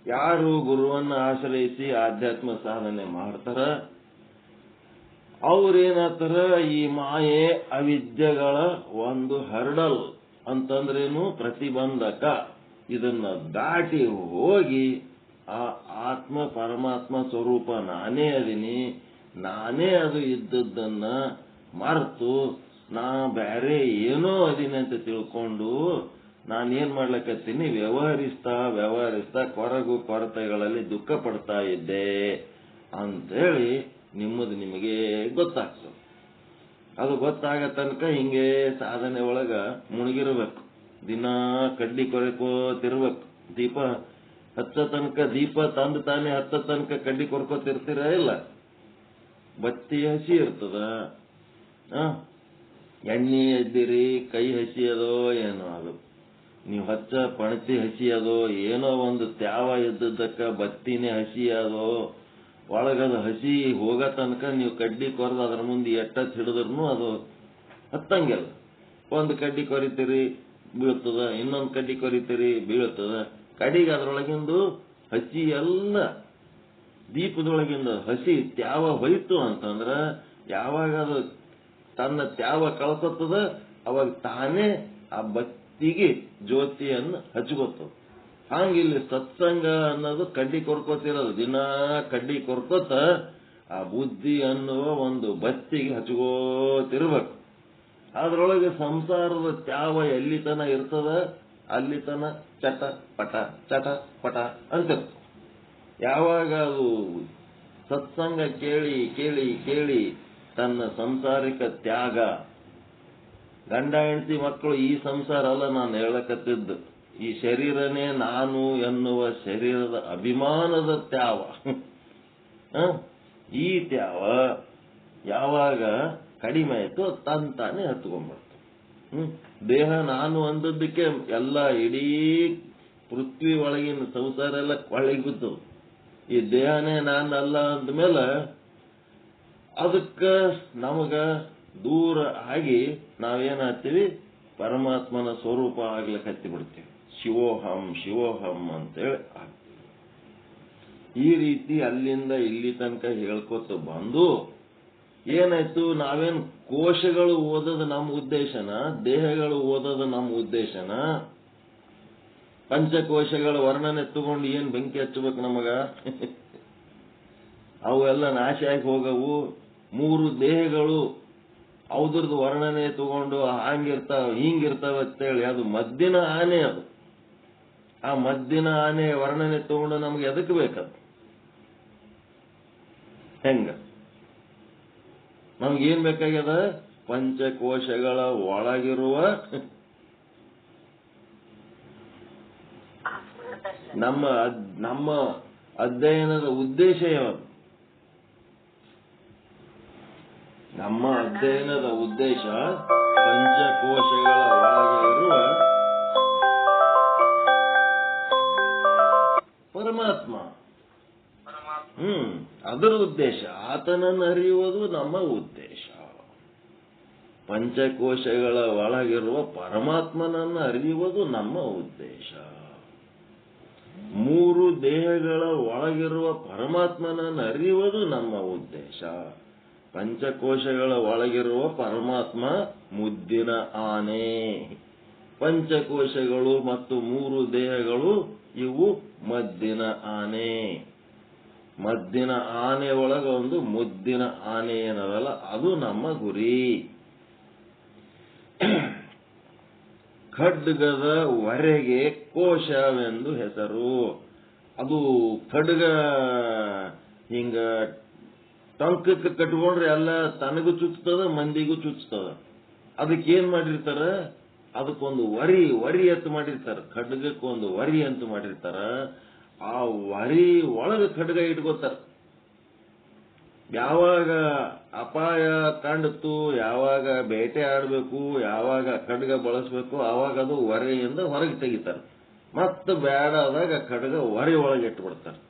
ಯಾರು ಗುರುವನ್ನ ಆಶ್ರಯಿಸಿ ಆಧ್ಯಾತ್ಮ ಸಾಧನೆ ಮಾಡ್ತಾರ ಅವ್ರೇನಾಗ್ತಾರ, ಈ ಮಾಯೆ ಅವಿದ್ಯೆಗಳ ಒಂದು ಹರ್ಡಲ್ ಅಂತಂದ್ರೇನು, ಪ್ರತಿಬಂಧಕ. ಇದನ್ನ ದಾಟಿ ಹೋಗಿ ಆ ಆತ್ಮ ಪರಮಾತ್ಮ ಸ್ವರೂಪ ನಾನೇ ಅದೀನಿ, ನಾನೇ ಅದು ಇದ್ದದ್ದನ್ನ ಮರೆತು ನಾ ಬೇರೆ ಏನೋ ಅದೀನಿ ಅಂತ ತಿಳ್ಕೊಂಡು ನಾನೇನ್ ಮಾಡ್ಲಕತ್ತೀನಿ, ವ್ಯವಹರಿಸ್ತಾ ಕೊರತೆಗಳಲ್ಲಿ ದುಃಖ ಪಡ್ತಾ ಇದ್ದೆ ಅಂತೇಳಿ ನಿಮಗೆ ಗೊತ್ತಾಗ್ತದೆ. ಅದು ಗೊತ್ತಾಗ ತನಕ ಹಿಂಗೆ ಸಾಧನೆ ಒಳಗ ಮುಳುಗಿರ್ಬೇಕು. ದಿನಾ ಕಡ್ಡಿ ಕೊರಕೋತಿರ್ಬೇಕು. ದೀಪ ಹಚ್ಚ ತನಕ, ದೀಪ ತಂದು ತಾನೇ ಹತ್ತ ತನಕ ಕಡ್ಡಿ ಕೊರ್ಕೋತಿರ್ತೀರ ಇಲ್ಲ, ಬತ್ತಿ ಹಸಿ ಇರ್ತದ. ಎಣ್ಣೆ ಎದ್ದಿರಿ, ಕೈ ಹಸಿ ಅದೋ ಏನೋ, ಅದು ನೀವು ಹಚ್ಚ ಪಣತಿ ಹಸಿ ಅದೋ ಏನೋ ಒಂದು ತ್ಯಾವ ಇದ್ದದ್ದಕ್ಕ ಬತ್ತಿನೇ ಹಸಿ ಅದೋ, ಒಳಗದ ಹಸಿ ಹೋಗ ತನಕ ನೀವು ಕಡ್ಡಿ ಕೊರೆದು ಅದ್ರ ಮುಂದೆ ಎಟ್ಟತ್ ಹಿಡಿದ್ರೂ ಅದು ಹತ್ತಂಗಿಲ್ಲ. ಒಂದು ಕಡ್ಡಿ ಕೊರಿತೀರಿ ಬೀಳ್ತದ, ಇನ್ನೊಂದು ಕಡ್ಡಿ ಕೊರಿತೀರಿ ಬೀಳ್ತದ. ಕಡಿಗೆ ಅದ್ರೊಳಗಿಂದು ಹಸಿ ಎಲ್ಲ ದೀಪದೊಳಗಿಂದ ಹಸಿ ತ್ಯಾವ ಹೋಯ್ತು ಅಂತಂದ್ರ, ಯಾವಾಗ ಅದು ತನ್ನ ತ್ಯಾವ ಕಳ್ಕೊತದ ಅವಾಗ ತಾನೇ ಆ ಬತ್ತಿಗೆ ಜ್ಯೋತಿಯನ್ನು ಹಚ್ಕೋತದ. ಹಂಗಿಲ್ಲಿ ಸತ್ಸಂಗ ಅನ್ನೋದು ಕಡ್ಡಿ ಕೊರ್ಕೋತಿರೋದು. ದಿನಾ ಕಡ್ಡಿ ಕೊರ್ಕೋತ ಆ ಬುದ್ಧಿ ಅನ್ನುವ ಒಂದು ಬತ್ತಿಗೆ ಹಚ್ಕೋತಿರ್ಬೇಕು. ಅದ್ರೊಳಗೆ ಸಂಸಾರದ ತ್ಯಾವ ಎಲ್ಲಿ ತನ ಇರ್ತದ ಅಲ್ಲಿ ತನ ಚಟ ಪಟ ಅಂತಿರ್ತದೆ. ಯಾವಾಗ ಅದು ಸತ್ಸಂಗ ಕೇಳಿ ಕೇಳಿ ಕೇಳಿ ತನ್ನ ಸಂಸಾರಿಕ ತ್ಯಾಗ, ಗಂಡ ಹೆಂಡತಿ ಮಕ್ಕಳು ಈ ಸಂಸಾರ ಅಲ್ಲ ನಾನು ಹೇಳಕತ್ತಿದ್ದು, ಈ ಶರೀರನೇ ನಾನು ಎನ್ನುವ ಶರೀರದ ಅಭಿಮಾನದ ತ್ಯಾವ. ಈ ತ್ಯಾವ ಯಾವಾಗ ಕಡಿಮೆ ಆಯ್ತು ತಾನೇ ಹತ್ಕೊಂಡ್ಬರ್ತದೆ. ದೇಹ ನಾನು ಅಂದದ್ದಕ್ಕೆ ಎಲ್ಲ ಇಡೀ ಪೃಥ್ವಿ ಒಳಗಿನ ಸಂಸಾರ ಎಲ್ಲ ಕೊಳ್ಳಿಗೆ ಬಿದ್ದು, ಈ ದೇಹನೇ ನಾನಲ್ಲ ಅಂದ್ಮೇಲೆ ಅದಕ್ಕ ನಮಗ ದೂರ ಆಗಿ ನಾವೇನಾಗ್ತೀವಿ, ಪರಮಾತ್ಮನ ಸ್ವರೂಪ ಆಗ್ಲಿಕ್ಕೆ ಹತ್ತಿ ಬಿಡ್ತೀವಿ. ಶಿವೋಹಂ ಅಂತೇಳಿ ಆಗ್ತೀವಿ. ಈ ರೀತಿ ಅಲ್ಲಿಂದ ಇಲ್ಲಿ ತನಕ ಹೇಳ್ಕೊತ ಬಂದು ಏನಾಯ್ತು, ನಾವೇನು ಕೋಶಗಳು ಓದೋದು ನಮ್ಮ ಉದ್ದೇಶನ, ದೇಹಗಳು ಓದೋದು ನಮ್ಮ ಉದ್ದೇಶನ? ಪಂಚಕೋಶಗಳ ವರ್ಣನೆ ತಗೊಂಡು ಏನ್ ಬೆಂಕಿ ಹಚ್ಚಬೇಕು ನಮಗ? ಅವೆಲ್ಲ ನಾಶ ಆಗಿ ಹೋಗವು. 3 ದೇಹಗಳು ಅವ್ರದ್ದು ವರ್ಣನೆ ತಗೊಂಡು ಹಂಗಿರ್ತಾವ ಹಿಂಗಿರ್ತಾವ ಅಂತೇಳಿ ಅದು ಮದ್ದಿನ ಆನೆ. ಅದು ಆ ಮದ್ದಿನ ಆನೆ ವರ್ಣನೆ ತಗೊಂಡು ನಮ್ಗೆ ಎದಕ್ಕೆ ಬೇಕದು? ಹೆಂಗ ನಮ್ಗೇನ್ ಬೇಕಾಗ್ಯದ? ಪಂಚಕೋಶಗಳ ಒಳಗಿರುವ ನಮ್ಮ ಅಧ್ಯಯನದ ಉದ್ದೇಶ ಯಾವುದು? ನಮ್ಮ ಅಧ್ಯಯನದ ಉದ್ದೇಶ ಪಂಚಕೋಶಗಳ ಒಳಗೆ ಇರುವ ಪರಮಾತ್ಮ. ಅದರ ಉದ್ದೇಶ, ಆತನನ್ನು ಅರಿಯುವುದು ನಮ್ಮ ಉದ್ದೇಶ. ಪಂಚಕೋಶಗಳ ಒಳಗಿರುವ ಪರಮಾತ್ಮನನ್ನು ಅರಿಯುವುದು ನಮ್ಮ ಉದ್ದೇಶ. 3 ದೇಹಗಳ ಒಳಗಿರುವ ಪರಮಾತ್ಮನನ್ನು ಅರಿಯುವುದು ನಮ್ಮ ಉದ್ದೇಶ. ಪಂಚಕೋಶಗಳ ಒಳಗಿರುವ ಪರಮಾತ್ಮ ಮುದ್ದಿನ ಆನೆ. ಪಂಚಕೋಶಗಳು ಮತ್ತು 3 ದೇಹಗಳು ಇವು ಮದ್ದಿನ ಆನೆ. ಮದ್ದಿನ ಆನೆ ಒಳಗ ಒಂದು ಮುದ್ದಿನ ಆನೆ ಏನದಲ್ಲ, ಅದು ನಮ್ಮ ಗುರಿ. ಖಡ್ಗದ ವರೆಗೆ ಕೋಶವೆಂದು ಹೆಸರು. ಅದು ಖಡ್ಗ ಹಿಂಗ ಟೊಂಕಕ್ಕೆ ಕಟ್ಕೊಂಡ್ರೆ ಎಲ್ಲ ತನಗೂ ಚುಚ್ತದ ಮಂದಿಗೂ ಚುಚ್ತದ. ಅದಕ್ಕೇನ್ ಮಾಡಿರ್ತಾರ, ಅದಕ್ಕೊಂದು ವರಿ ಅಂತ ಮಾಡಿರ್ತಾರ, ಖಡ್ಗಕ್ಕೊಂದು ವರಿ ಅಂತ ಮಾಡಿರ್ತಾರ. ಆ ವರಿ ಒಳಗ ಖಡ್ಗ ಇಟ್ಕೋತಾರ. ಯಾವಾಗ ಅಪಾಯ ಕಂಡಿತು, ಯಾವಾಗ ಬೇಟೆ ಆಡಬೇಕು, ಯಾವಾಗ ಖಡ್ಗ ಬಳಸಬೇಕು, ಆವಾಗ ಅದು ವರೆಯಿಂದ ಹೊರಗೆ ತೆಗಿತಾರೆ. ಮತ್ತೆ ಬೇಡಾದಾಗ ಖಡ್ಗ ವರೆ ಒಳಗೆ ಇಟ್ಬಿಡ್ತಾರೆ.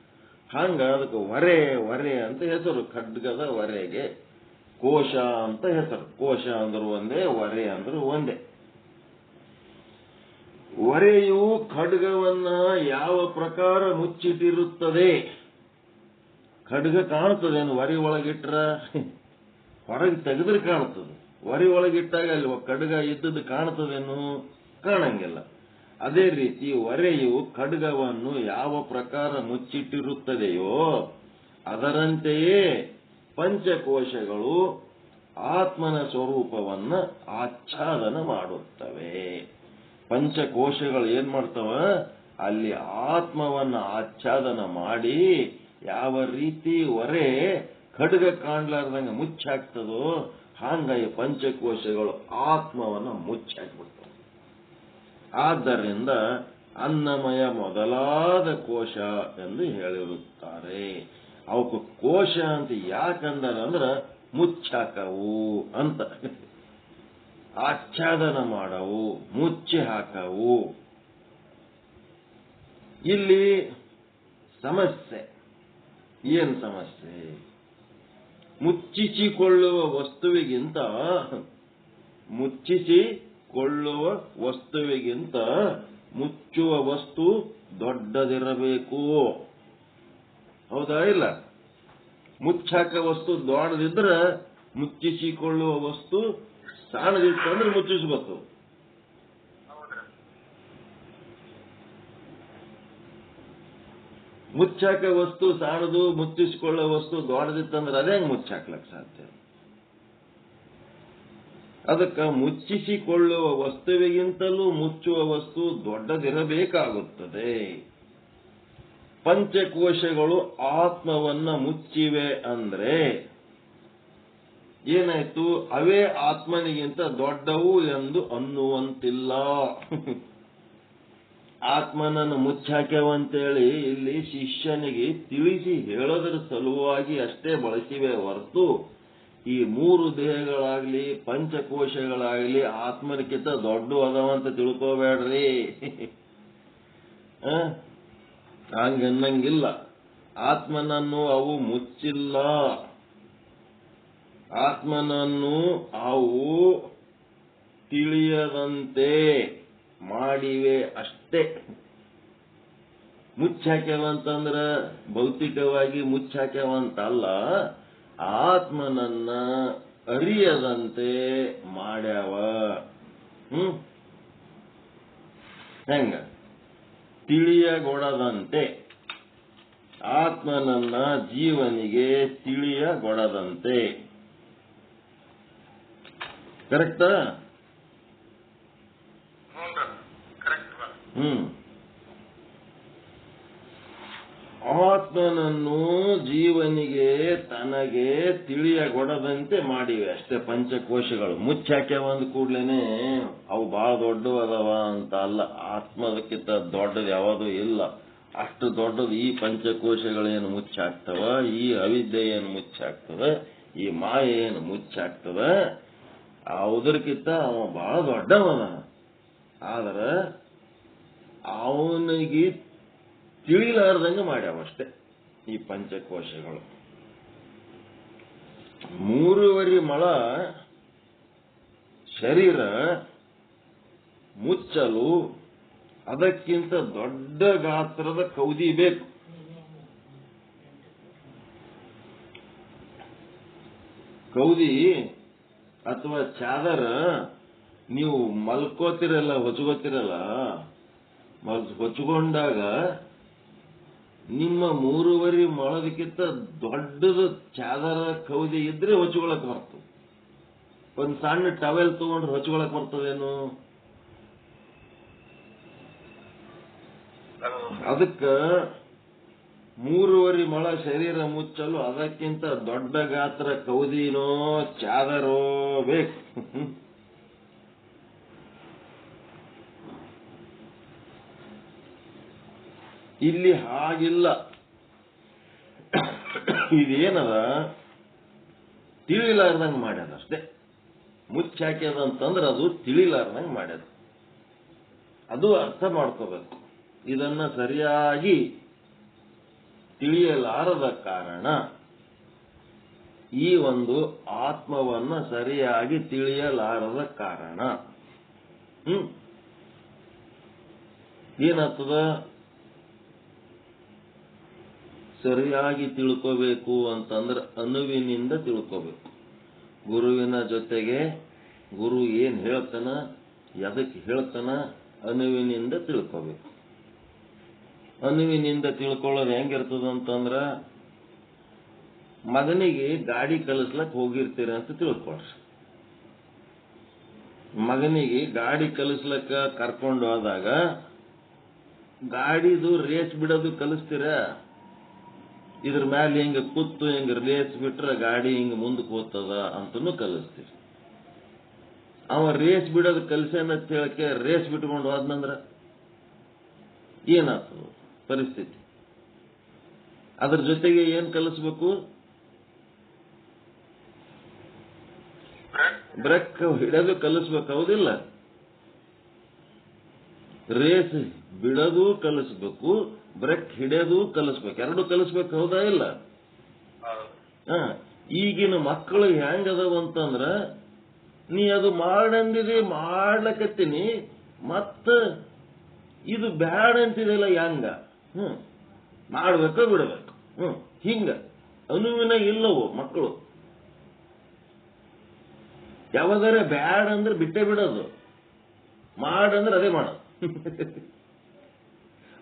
ಹಂಗ ಅದಕ್ಕೆ ವರೆ ಅಂತ ಹೆಸರು. ಖಡ್ಗದ ವರೆಗೆ ಕೋಶ ಅಂತ ಹೆಸರು. ಕೋಶ ಅಂದ್ರು ಒಂದೇ, ವರೆ ಅಂದ್ರು ಒಂದೇ. ವರೆಯು ಖಡ್ಗವನ್ನ ಯಾವ ಪ್ರಕಾರ ಮುಚ್ಚಿಟ್ಟಿರುತ್ತದೆ? ಖಡ್ಗ ಕಾಣುತ್ತದೇನು ವರಿ ಒಳಗಿಟ್ರ? ಹೊರಗೆ ತೆಗೆದ್ರೆ ಕಾಣುತ್ತದೆ. ವರಿ ಒಳಗಿಟ್ಟಾಗ ಅಲ್ಲಿ ಖಡ್ಗ ಇದ್ದದ್ದು ಕಾಣುತ್ತದೇನು? ಕಾಣಂಗಿಲ್ಲ. ಅದೇ ರೀತಿ ವರೆಯು ಖಡ್ಗವನ್ನು ಯಾವ ಪ್ರಕಾರ ಮುಚ್ಚಿಟ್ಟಿರುತ್ತದೆಯೋ ಅದರಂತೆಯೇ ಪಂಚಕೋಶಗಳು ಆತ್ಮನ ಸ್ವರೂಪವನ್ನ ಆಚ್ಛಾದನ ಮಾಡುತ್ತವೆ. ಪಂಚಕೋಶಗಳು ಏನ್ ಮಾಡ್ತವ? ಅಲ್ಲಿ ಆತ್ಮವನ್ನ ಆಚ್ಛಾದನ ಮಾಡಿ ಯಾವ ರೀತಿ ವರೆ ಖಡ್ಗ ಕಾಣ್ಲಾರ್ದಂಗ ಮುಚ್ಚಾಕ್ತದೋ ಹಂಗ ಈ ಪಂಚಕೋಶಗಳು ಆತ್ಮವನ್ನ ಮುಚ್ಚಾಕ್ಬಿಡ್ತವೆ. ಆದ್ದರಿಂದ ಅನ್ನಮಯ ಮೊದಲಾದ ಕೋಶ ಎಂದು ಹೇಳಿರುತ್ತಾರೆ. ಅವಕ್ಕೆ ಕೋಶ ಅಂತ ಯಾಕಂದ್ರ ಮುಚ್ಚಾಕವು ಅಂತ, ಆಚ್ಛಾದನ ಮಾಡವು, ಮುಚ್ಚಿ ಹಾಕವು. ಇಲ್ಲಿ ಸಮಸ್ಯೆ ಏನ್ ಸಮಸ್ಯೆ? ಮುಚ್ಚಿಸಿಕೊಳ್ಳುವ ವಸ್ತುವಿಗಿಂತ ಮುಚ್ಚುವ ವಸ್ತು ದೊಡ್ಡದಿರಬೇಕು. ಹೌದಾ ಇಲ್ಲ? ಮುಚ್ಚಾಕ ವಸ್ತು ದೊಡ್ಡದಿದ್ರೆ ಮುಚ್ಚಿಸಿಕೊಳ್ಳುವ ವಸ್ತು ಸಣ್ಣದಿತ್ತಂದ್ರೆ ಮುಚ್ಚಿಸ್ಬೇಕು. ಮುಚ್ಚಾಕ ವಸ್ತು ಸಣ್ಣದು, ಮುಚ್ಚಿಸಿಕೊಳ್ಳುವ ವಸ್ತು ದೊಡ್ಡದಿತ್ತಂದ್ರೆ ಅದೇ ಮುಚ್ಚಾಕ್ಲಕ್ ಸಾಧ್ಯ. ಅದಕ್ಕೆ ಮುಚ್ಚಿಸಿಕೊಳ್ಳುವ ವಸ್ತುವಿಗಿಂತಲೂ ಮುಚ್ಚುವ ವಸ್ತು ದೊಡ್ಡದಿರಬೇಕಾಗುತ್ತದೆ. ಪಂಚಕೋಶಗಳು ಆತ್ಮವನ್ನ ಮುಚ್ಚಿವೆ ಅಂದ್ರೆ ಏನಾಯ್ತು? ಅವೇ ಆತ್ಮನಿಗಿಂತ ದೊಡ್ಡವು ಎಂದು ಅನ್ನುವಂತಿಲ್ಲ. ಆತ್ಮನನ್ನು ಮುಚ್ಚಾಕ್ಯವಂತೇಳಿ ಇಲ್ಲಿ ಶಿಷ್ಯನಿಗೆ ತಿಳಿಸಿ ಹೇಳೋದರ ಸಲುವಾಗಿ ಅಷ್ಟೇ ಬಳಸಿವೆ ಹೊರತು ಈ ಮೂರು ದೇಹಗಳಾಗ್ಲಿ ಪಂಚಕೋಶಗಳಾಗ್ಲಿ ಆತ್ಮನಕ್ಕಿಂತ ದೊಡ್ಡ ಅದಾವಂತ ತಿಳ್ಕೋಬೇಡ್ರಿ. ಹಂಗನ್ನಂಗಿಲ್ಲ. ಆತ್ಮನನ್ನು ಅವು ಮುಚ್ಚಿಲ್ಲ. ಆತ್ಮನನ್ನು ಅವು ತಿಳಿಯದಂತೆ ಮಾಡಿವೆ ಅಷ್ಟೇ. ಮುಚ್ಚಾಕ್ಯವಂತಂದ್ರ ಭೌತಿಕವಾಗಿ ಮುಚ್ಚಾಕ್ಯವಂತಲ್ಲ, ಆತ್ಮನನ್ನ ಅರಿಯದಂತೆ ಮಾಡ್ಯಾವ. ಹೆಂಗ? ತಿಳಿಯಗೊಡದಂತೆ. ಆತ್ಮನನ್ನ ಜೀವನಿಗೆ ತಿಳಿಯಗೊಡದಂತೆ. ಕರೆಕ್ಟಾ? ಆತ್ಮನನ್ನು ಜೀವನಿಗೆ ತನಗೆ ತಿಳಿಯಗೊಡದಂತೆ ಮಾಡಿವೆ ಅಷ್ಟೇ ಪಂಚಕೋಶಗಳು. ಮುಚ್ಚಾಕ್ಯ ಒಂದ್ ಕೂಡ್ಲೇನೆ ಅವು ಬಹಳ ದೊಡ್ಡವು ಅದಾವ ಅಂತ ಅಲ್ಲ. ಆತ್ಮದಕ್ಕಿಂತ ದೊಡ್ಡದು ಯಾವುದೂ ಇಲ್ಲ. ಅಷ್ಟು ದೊಡ್ಡದು ಈ ಪಂಚಕೋಶಗಳೇನು ಮುಚ್ಚಾಕ್ತವ, ಈ ಅವಿದ್ಯೆ ಏನು ಮುಚ್ಚಾಕ್ತದ, ಈ ಮಾಯೆ ಏನು ಮುಚ್ಚಾಕ್ತದ, ಅದಕ್ಕಿಂತ ಅವ ಬಹಳ ದೊಡ್ಡವನ. ಆದ್ರೆ ಅವನಿಗೆ ತಿಳಿಲಾರ್ದಂಗೆ ಮಾಡ್ಯಾವಷ್ಟೇ ಈ ಪಂಚಕೋಶಗಳು. 3.5 ಮೊಳ ಶರೀರ ಮುಚ್ಚಲು ಅದಕ್ಕಿಂತ ದೊಡ್ಡ ಗಾತ್ರದ ಕೌದಿ ಬೇಕು. ಕೌದಿ ಅಥವಾ ಚಾದರ ನೀವು ಮಲ್ಕೋತಿರಲ್ಲ, ಹೊಚ್ಕೋತಿರಲ್ಲ, ಹೊಚ್ಕೊಂಡಾಗ ನಿಮ್ಮ 3.5 ಮೊಳದಕ್ಕಿಂತ ದೊಡ್ಡದು ಚಾದರ ಕೌದಿ ಇದ್ರೆ ಹೊಚ್ಕೊಳಕ್ ಬರ್ತದೆ. ಒಂದ್ ಸಣ್ಣ ಟವೆಲ್ ತಗೊಂಡ್ರೆ ಹೊಚ್ಕೊಳಕ್ ಬರ್ತದೇನು? ಅದಕ್ಕ 3.5 ಮೊಳ ಶರೀರ ಮುಚ್ಚಲು ಅದಕ್ಕಿಂತ ದೊಡ್ಡ ಗಾತ್ರ ಕೌದಿನೋ ಚಾದರೋ ಬೇಕು. ಇಲ್ಲಿ ಹಾಗಿಲ್ಲ. ಇದೇನದ ತಿಳಿಲಾರ್ದಂಗೆ ಮಾಡ್ಯದ ಅಷ್ಟೇ. ಮುಚ್ಚಾಕ್ಯದ ಅಂತಂದ್ರೆ ಅದು ತಿಳಿಲಾರ್ದಂಗೆ ಮಾಡ್ಯದ. ಅದು ಅರ್ಥ ಮಾಡ್ಕೋಬೇಕು. ಇದನ್ನ ಸರಿಯಾಗಿ ತಿಳಿಯಲಾರದ ಕಾರಣ, ಈ ಒಂದು ಆತ್ಮವನ್ನ ಸರಿಯಾಗಿ ತಿಳಿಯಲಾರದ ಕಾರಣ ಏನಾಗ್ತದ? ಸರಿಯಾಗಿ ತಿಳ್ಕೋಬೇಕು ಅಂತಂದ್ರೆ ಅನುವಿನಿಂದ ತಿಳ್ಕೋಬೇಕು. ಗುರುವಿನ ಜೊತೆಗೆ ಗುರು ಏನ್ ಹೇಳ್ತಾನ, ಎದಕ್ಕೆ ಹೇಳ್ತಾನ, ಅನುವಿನಿಂದ ತಿಳ್ಕೋಬೇಕು. ಅನುವಿನಿಂದ ತಿಳ್ಕೊಳ್ಳೋದು ಹೆಂಗಿರ್ತದ ಅಂತಂದ್ರ, ಮಗನಿಗೆ ಗಾಡಿ ಕಲಿಸ್ಲಕ್ ಹೋಗಿರ್ತೀರ ಅಂತ ತಿಳ್ಕೊಳ್ರಿ. ಮಗನಿಗೆ ಗಾಡಿ ಕಲಿಸ್ಲಕ್ಕ ಕರ್ಕೊಂಡು ಹೋದಾಗ ಗಾಡಿದು ರೇಸ್ ಬಿಡೋದು ಕಲಿಸ್ತೀರ. ಇದ್ರ ಮೇಲೆ ಹಿಂಗ ಕೂತು ಹಿಂಗ ರೇಸ್ ಬಿಟ್ರೆ ಗಾಡಿ ಹಿಂಗ ಮುಂದಕ್ಕೆ ಹೋಗ್ತದ ಅಂತನೂ ಕಲಿಸ್ತೀರಿ. ಅವ ರೇಸ್ ಬಿಡೋದು ಕಲಿಸ್ಯಾನ ಅಂತ ಹೇಳಕ್ಕೆ ರೇಸ್ ಬಿಟ್ಕೊಂಡು ಹೋದ್ನಂದ್ರ ಏನಾಗ್ತದ ಪರಿಸ್ಥಿತಿ? ಅದ್ರ ಜೊತೆಗೆ ಏನ್ ಕಲಿಸ್ಬೇಕು? ಬ್ರೇಕ್ ಹಿಡಿಯೋದು ಕಲಿಸ್ಬೇಕು, ಹೌದಿಲ್ಲ? ರೇಸ್ ಬಿಡೋದು ಕಲಿಸ್ಬೇಕು, ಬ್ರೇಕ್ ಹಿಡಿಯೋದು ಕಲಿಸ್ಬೇಕು, ಎರಡು ಕಲಿಸ್ಬೇಕು, ಹೌದಾ ಇಲ್ಲ? ಈಗಿನ ಮಕ್ಕಳು ಹೆಂಗದವ ಅಂತಂದ್ರ, ನೀ ಅದು ಮಾಡಂದಿರಿ, ಮಾಡ್ಲಕತ್ತೀನಿ, ಮತ್ತ ಇದು ಬ್ಯಾಡ ಅಂತಿದೆಲ್ಲ ಹೆಂಗ? ಮಾಡ್ಬೇಕ ಬಿಡಬೇಕು, ಹಿಂಗ ಅನುವಿನ ಇಲ್ಲವು ಮಕ್ಕಳು. ಯಾವಾಗಾರ ಬ್ಯಾಡ ಅಂದ್ರೆ ಬಿಟ್ಟೆ ಬಿಡೋದು, ಮಾಡಂದ್ರೆ ಅದೇ ಮಾಡೋದು.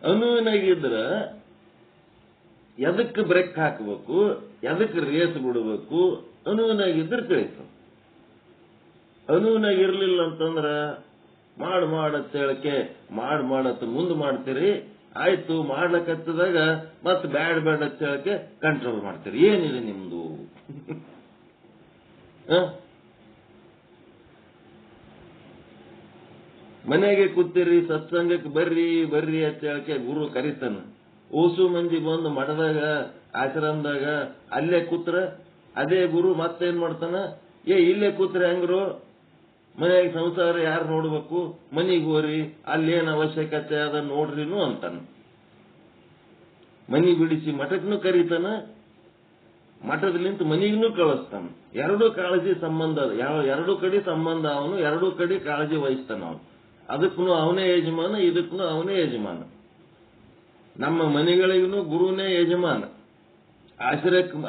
ಅನುವಿನಾಗಿದ್ರ ಎದಕ್ಕೆ ಬ್ರೇಕ್ ಹಾಕಬೇಕು, ಎದಕ್ಕೆ ರೇಸ್ ಬಿಡಬೇಕು, ಅನುವಿನಾಗಿದ್ರೆ ತಿಳಿತು. ಅನುವಿನಾಗಿರ್ಲಿಲ್ಲ ಅಂತಂದ್ರ ಮಾಡತ್ ಹೇಳಕ್ಕೆ ಮಾಡತ್ ಮುಂದೆ ಮಾಡ್ತೀರಿ. ಆಯ್ತು ಮಾಡ್ಲಕತ್ತದಾಗ ಮತ್ತೆ ಬ್ಯಾಡ್ ಅಂತ ಹೇಳಕ್ಕೆ ಕಂಟ್ರೋಲ್ ಮಾಡ್ತೀರಿ. ಏನಿದೆ ನಿಮ್ದು? ಮನೆಗೆ ಕೂತೀರಿ, ಸತ್ಸಂಗಕ್ಕೆ ಬರ್ರಿ ಅಂತ ಹೇಳಕ್ಕೆ ಗುರು ಕರೀತಾನ. ಓಸು ಮಂದಿ ಬಂದು ಮಠದಾಗ ಆಶ್ರಮದಾಗ ಅಲ್ಲೇ ಕೂತ್ರ ಅದೇ ಗುರು ಮತ್ತೇನ್ ಮಾಡ್ತಾನ? ಇಲ್ಲೇ ಕೂತ್ರೆ ಹೆಂಗ್ರು, ಮನೆಯಾಗ ಸಂಸಾರ ಯಾರು ನೋಡ್ಬೇಕು, ಮನಿಗೆ ಹೋರಿ, ಅಲ್ಲೇನ್ ಅವಶ್ಯಕತೆ ಅದ ನೋಡ್ರಿನು ಅಂತಾನ. ಮನಿ ಬಿಡಿಸಿ ಮಠಕ್ಕೂ ಕರೀತಾನ, ಮಠದಲ್ಲಿಂತ ಮನಿಗೂ ಕಳಿಸ್ತಾನ. ಎರಡೂ ಕಾಳಜಿ ಸಂಬಂಧ ಅದ. ಎರಡೂ ಕಡೆ ಸಂಬಂಧ ಅವನು, ಎರಡೂ ಕಡೆ ಕಾಳಜಿ ವಹಿಸ್ತಾನ ಅವನು. ಅದಕ್ಕೂ ಅವನೇ ಯಜಮಾನ, ಇದಕ್ಕೂ ಅವನೇ ಯಜಮಾನ. ನಮ್ಮ ಮನೆಗಳಿಗೂ ಗುರುನೇ ಯಜಮಾನ,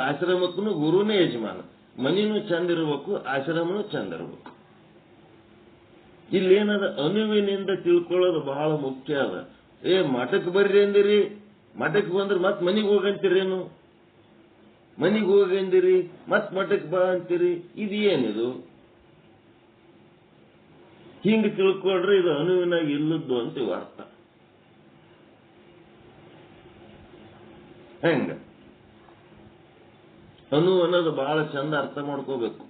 ಆಶ್ರಮಕ್ಕೂ ಗುರುನೇ ಯಜಮಾನ. ಮನಿನೂ ಚಂದ ಇರ್ಬೇಕು, ಆಶ್ರಮನೂ ಚಂದ ಇರ್ಬೇಕು. ಇಲ್ಲೇನದ? ಅನುವಿನಿಂದ ತಿಳ್ಕೊಳ್ಳೋದು ಬಹಳ ಮುಖ್ಯ ಅದ. ಮಠಕ್ಕೆ ಬರ್ರಿ ಅಂದಿರಿ, ಮಠಕ್ಕೆ ಬಂದ್ರೆ ಮತ್ ಮನಿಗೆ ಹೋಗಂತೀರೇನು? ಮನಿಗೆ ಹೋಗಂದಿರಿ ಮತ್ ಮಠಕ್ಕೆ ಬಾ ಅಂತೀರಿ. ಇದು ಏನಿದು? ಹಿಂಗ ತಿಳ್ಕೊಳ್ರಿ, ಇದು ಅನುವಿನಾಗ ಇಲ್ಲದ್ದು ಅಂತೀವಿ ಅರ್ಥ. ಹೆಂಗ ಅನು ಅನ್ನೋದು ಬಹಳ ಚಂದ ಅರ್ಥ ಮಾಡ್ಕೋಬೇಕು.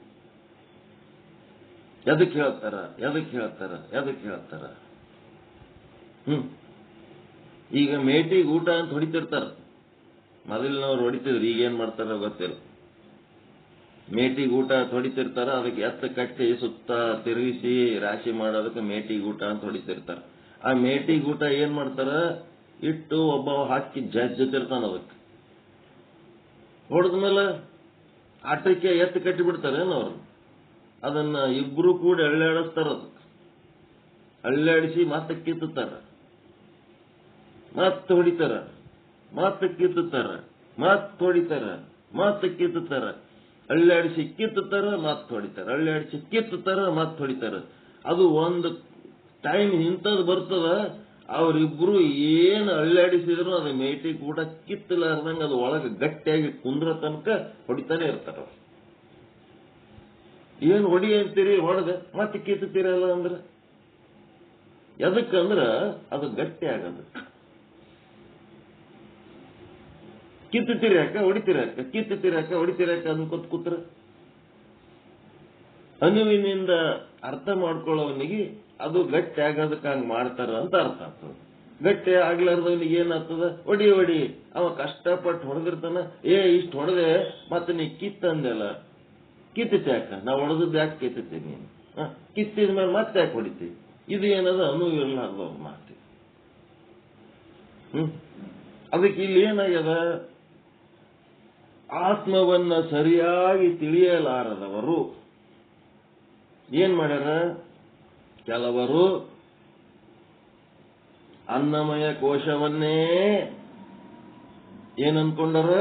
ಎದಕ್ಕೆ ಹೇಳ್ತಾರ? ಈಗ ಮೇಟಿಗೆ ಊಟ ಅಂತ ಹೊಡಿತಿರ್ತಾರ. ಮೊದಲಿನವ್ರು ಹೊಡಿತಿದ್ರು, ಈಗೇನ್ ಮಾಡ್ತಾರ ಗೊತ್ತಿಲ್ಲ. ಮೇಟಿಗೆ ಊಟ ಅಂತ ಹೊಡಿತಿರ್ತಾರ. ಅದಕ್ಕೆ ಎತ್ತ ಕಟ್ಟಿ ಸುತ್ತ ತಿರುಗಿಸಿ ರಾಶಿ ಮಾಡೋದಕ್ಕೆ ಮೇಟಿಗೆ ಊಟ ಅಂತ ಹೊಡಿತಿರ್ತಾರ. ಆ ಮೇಟಿಗೆ ಊಟ ಏನ್ ಮಾಡ್ತಾರ? ಇಟ್ಟು ಒಬ್ಬ ಹಾಕಿ ಜಜ್ಜತಿರ್ತಾನ. ಅದಕ್ಕೆ ಹೊಡೆದ್ಮೇಲೆ ಆಟಕ್ಕೆ ಎತ್ತ ಕಟ್ಟಿ ಬಿಡ್ತಾರೇನವ್ರು. ಅದನ್ನ ಇಬ್ರು ಕೂಡ ಅಳ್ಳಾಡಿಸ್ತಾರ. ಅದಕ್ಕೆ ಅಳ್ಳಾಡಿಸಿ ಮತ್ತೆ ಕಿತ್ತುತ್ತಾರ, ಮತ್ತೆ ಹೊಡಿತಾರ, ಮತ್ತೆ ಕಿತ್ತುತ್ತಾರ, ಮತ್ತೆ ಹೊಡಿತಾರ, ಮತ್ತೆ ಕಿತ್ತುತ್ತಾರ. ಅಳ್ಳಾಡಿಸಿ ಕಿತ್ತುತ್ತಾರ, ಮತ್ತೆ ಹೊಡಿತಾರ, ಅಳ್ಳಾಡಿಸಿ ಕಿತ್ತುತ್ತಾರ, ಮತ್ತೆ ಹೊಡಿತಾರ. ಅದು ಒಂದು ಟೈಮ್ ಇಂಥದ್ದು ಬರ್ತದ, ಅವರಿಬ್ರು ಏನು ಅಳ್ಳಾಡಿಸಿದ್ರು ಅದು ಮೇಟಿ ಕೂಡ ಕಿತ್ತಲಾರ್ದಂಗ ಅದು ಒಳಗೆ ಗಟ್ಟಿಯಾಗಿ ಕುಂದ್ರ ತನಕ ಹೊಡಿತಾನೆ ಇರ್ತಾರ. ಏನ್ ಹೊಡಿ ಅಂತೀರಿ, ಹೊಡೆದ ಮತ್ತೆ ಕಿತ್ತುತ್ತೀರಲ್ಲ ಅಂದ್ರ ಎದಕ್ಕಂದ್ರ ಅದು ಗಟ್ಟಿ ಆಗದ. ಕಿತ್ತು ತಿರ್ಯಾಕ ಹೊಡಿತಿರಾಕ, ಕಿತ್ತು ತಿರ್ಯಾಕ ಹೊಡಿತಿರಾಕ ಅನ್ಕೊತ್ ಕೂತ್ರ ಅನುವಿನಿಂದ ಅರ್ಥ ಮಾಡ್ಕೊಳ್ಳೋವನಿಗೆ ಅದು ಗಟ್ಟಿ ಆಗೋದಕ್ಕೆ ಹಂಗ್ ಮಾಡ್ತಾರ ಅಂತ ಅರ್ಥ ಆಗ್ತದೆ. ಗಟ್ಟಿ ಆಗ್ಲಾರ್ದವನಿಗೆ ಏನಾಗ್ತದ, ಹೊಡಿ ಅವ ಕಷ್ಟಪಟ್ಟು ಹೊಡೆದಿರ್ತಾನ, ಇಷ್ಟು ಹೊಡೆದೆ ಮತ್ತೆ ನೀ ಕಿತ್ತಂದೆಲ್ಲ, ಕಿತ್ತಾಕ ನಾ ಹೊಡೆದದ್ದು ಯಾಕೆ ಕಿತ್ತೀನಿ ನೀನು, ಕಿತ್ತಿದ ಮೇಲೆ ಮತ್ತೆ ಯಾಕೆ ಹೊಡಿತಿ, ಇದು ಏನದ ಅನುವಿರ್ಲಾರ್ದವ್ರ ಮಾತಿ. ಅದಕ್ಕೆ ಇಲ್ಲಿ ಏನಾಗ್ಯದ, ಆತ್ಮವನ್ನ ಸರಿಯಾಗಿ ತಿಳಿಯಲಾರದವರು ಏನ್ ಮಾಡ್ಯಾರ, ಕೆಲವರು ಅನ್ನಮಯ ಕೋಶವನ್ನೇ ಏನನ್ಕೊಂಡಾರ,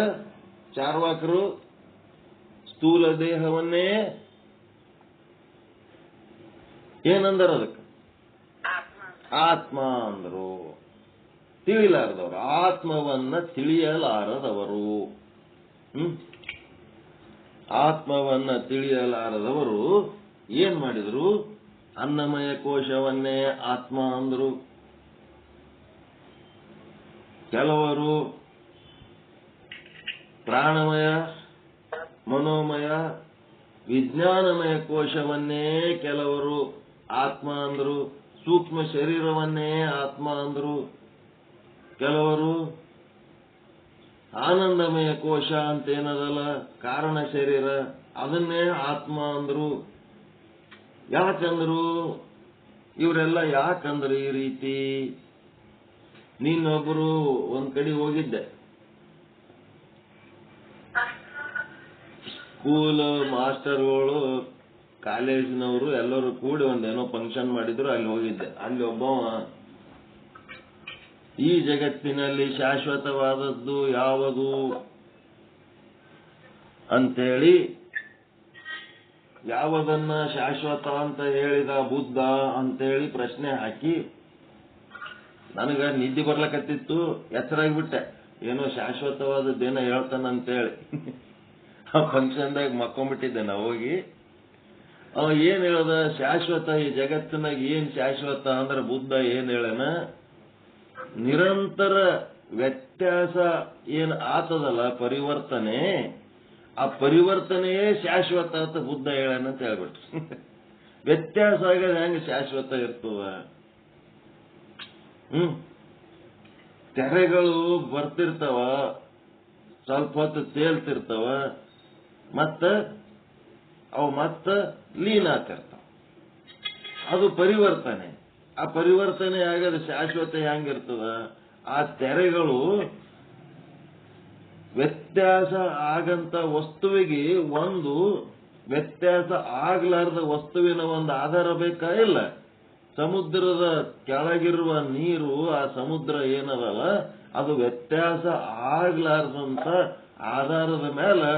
ಚಾರ್ವಾಕರು ಸ್ಥೂಲ ದೇಹವನ್ನೇ ಏನಂದಾರ, ಅದಕ್ಕೆ ಆತ್ಮ ಅಂದರು. ತಿಳಿಲಾರದವರು, ಆತ್ಮವನ್ನ ತಿಳಿಯಲಾರದವರು, ಆತ್ಮವನ್ನ ತಿಳಿಯಲಾರದವರು ಏನ್ ಮಾಡಿದ್ರು, ಅನ್ನಮಯ ಕೋಶವನ್ನೇ ಆತ್ಮ ಅಂದರು. ಕೆಲವರು ಪ್ರಾಣಮಯ, ಮನೋಮಯ, ವಿಜ್ಞಾನಮಯ ಕೋಶವನ್ನೇ ಕೆಲವರು ಆತ್ಮ ಅಂದರು. ಸೂಕ್ಷ್ಮ ಶರೀರವನ್ನೇ ಆತ್ಮ ಅಂದರು. ಕೆಲವರು ಆನಂದಮಯ ಕೋಶ ಅಂತ ಏನದಲ್ಲ, ಕಾರಣ ಶರೀರ, ಅದನ್ನೇ ಆತ್ಮ ಅಂದ್ರು. ಯಾಕಂದ್ರು ಇವರೆಲ್ಲ, ಯಾಕಂದ್ರೆ ಈ ರೀತಿ? ನೀನೊಬ್ಬರು ಒಂದ್ ಕಡೆ ಹೋಗಿದ್ದೆ, ಸ್ಕೂಲ್ ಮಾಸ್ಟರ್ಗಳು, ಕಾಲೇಜಿನವರು ಎಲ್ಲರೂ ಕೂಡಿ ಒಂದೇನೋ ಫಂಕ್ಷನ್ ಮಾಡಿದ್ರು, ಅಲ್ಲಿ ಹೋಗಿದ್ದೆ. ಅಲ್ಲಿ ಒಬ್ಬವ ಈ ಜಗತ್ತಿನಲ್ಲಿ ಶಾಶ್ವತವಾದದ್ದು ಯಾವುದು ಅಂತೇಳಿ, ಯಾವುದನ್ನ ಶಾಶ್ವತ ಅಂತ ಹೇಳಿದ ಬುದ್ಧ ಅಂತೇಳಿ ಪ್ರಶ್ನೆ ಹಾಕಿ, ನನಗ ನಿದ್ದೆ ಬರ್ಲಕತ್ತಿತ್ತು, ಎಚ್ಚರಾಗ್ಬಿಟ್ಟೆ, ಏನೋ ಶಾಶ್ವತವಾದದ್ದೇನೋ ಹೇಳ್ತಾನಂತೇಳಿ ಆ ಫಂಕ್ಷನ್ದಾಗ ಮಕ್ಕೊಂಡ್ಬಿಟ್ಟಿದ್ದೆ. ನಾ ಹೋಗಿ ಅವ ಏನ್ ಹೇಳದ, ಶಾಶ್ವತ ಈ ಜಗತ್ತಿನಾಗ ಏನ್ ಶಾಶ್ವತ ಅಂದ್ರೆ ಬುದ್ಧ ಏನ್ ಹೇಳನ, ನಿರಂತರ ವ್ಯತ್ಯಾಸ ಏನ್ ಆತದಲ್ಲ ಪರಿವರ್ತನೆ, ಆ ಪರಿವರ್ತನೆಯೇ ಶಾಶ್ವತ ಅಂತ ಬುದ್ಧ ಹೇಳನಂತ ಹೇಳ್ಬಿಟ್ರು. ವ್ಯತ್ಯಾಸ ಆಗದ ಹೆಂಗ ಶಾಶ್ವತ ಇರ್ತದ? ತೆರೆಗಳು ಬರ್ತಿರ್ತಾವ, ಸ್ವಲ್ಪ ಹೊತ್ತು ತೇಲ್ತಿರ್ತಾವ, ಮತ್ತ ಅವು ಮತ್ತ ಲೀನ್ ಆಗ್ತಿರ್ತಾವ. ಅದು ಪರಿವರ್ತನೆ. ಆ ಪರಿವರ್ತನೆ ಆಗದ ಶಾಶ್ವತ ಹೆಂಗಿರ್ತದ? ಆ ತೆರೆಗಳು ವ್ಯತ್ಯಾಸ ಆಗಂತ ವಸ್ತುವಿಗೆ ಒಂದು ವ್ಯತ್ಯಾಸ ಆಗ್ಲಾರ್ದ ವಸ್ತುವಿನ ಒಂದು ಆಧಾರ ಬೇಕಾ? ಇಲ್ಲ. ಸಮುದ್ರದ ಕೆಳಗಿರುವ ನೀರು, ಆ ಸಮುದ್ರ ಏನದಲ್ಲ, ಅದು ವ್ಯತ್ಯಾಸ ಆಗ್ಲಾರ್ದಂತ ಆಧಾರದ ಮೇಲೆ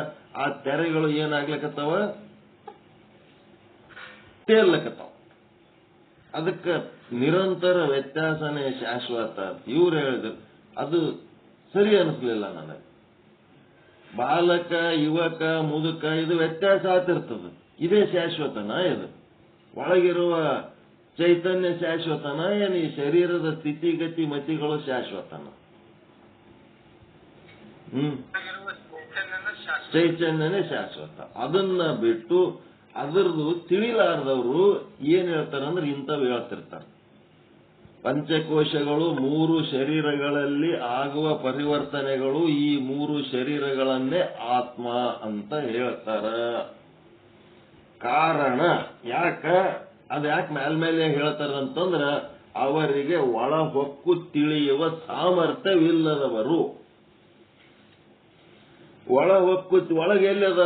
ಆ ತೆರೆಗಳು ಏನಾಗ್ಲಕತ್ತಾವ, ತೇರ್ಲಕತ್ತಾವ. ಅದಕ್ಕೆ ನಿರಂತರ ವ್ಯತ್ಯಾಸನೇ ಶಾಶ್ವತ ಇವ್ರು ಹೇಳಿದ್ರು. ಅದು ಸರಿ ಅನಿಸ್ಲಿಲ್ಲ ನನಗೆ. ಬಾಲಕ, ಯುವಕ, ಮುದುಕ ಇದು ವ್ಯತ್ಯಾಸ ಆಗ್ತಿರ್ತದ, ಇದೇ ಶಾಶ್ವತನ? ಇದು ಒಳಗಿರುವ ಚೈತನ್ಯ ಶಾಶ್ವತನ? ಏನು ಈ ಶರೀರದ ಸ್ಥಿತಿಗತಿ ಮತಿಗಳು ಶಾಶ್ವತನ? ಚೈತನ್ಯನೇ ಶಾಶ್ವತ. ಅದನ್ನ ಬಿಟ್ಟು ಅದರದು ತಿಳಿಲಾರ್ದವರು ಏನ್ ಹೇಳ್ತಾರಂದ್ರೆ ಇಂಥವು ಹೇಳ್ತಿರ್ತಾರೆ. ಪಂಚಕೋಶಗಳು 3 ಶರೀರಗಳಲ್ಲಿ ಆಗುವ ಪರಿವರ್ತನೆಗಳು, ಈ 3 ಶರೀರಗಳನ್ನೇ ಆತ್ಮ ಅಂತ ಹೇಳ್ತಾರ. ಕಾರಣ ಅದ್ಯಾಕೆ ಮೇಲ್ಮೇಲೆ ಹೇಳ್ತಾರಂತಂದ್ರ, ಅವರಿಗೆ ಒಳ ಹೊಕ್ಕು ತಿಳಿಯುವ ಸಾಮರ್ಥ್ಯವಿಲ್ಲದವರು. ಒಳ ಹೊಕ್ಕು ಒಳಗೆಲ್ಲದ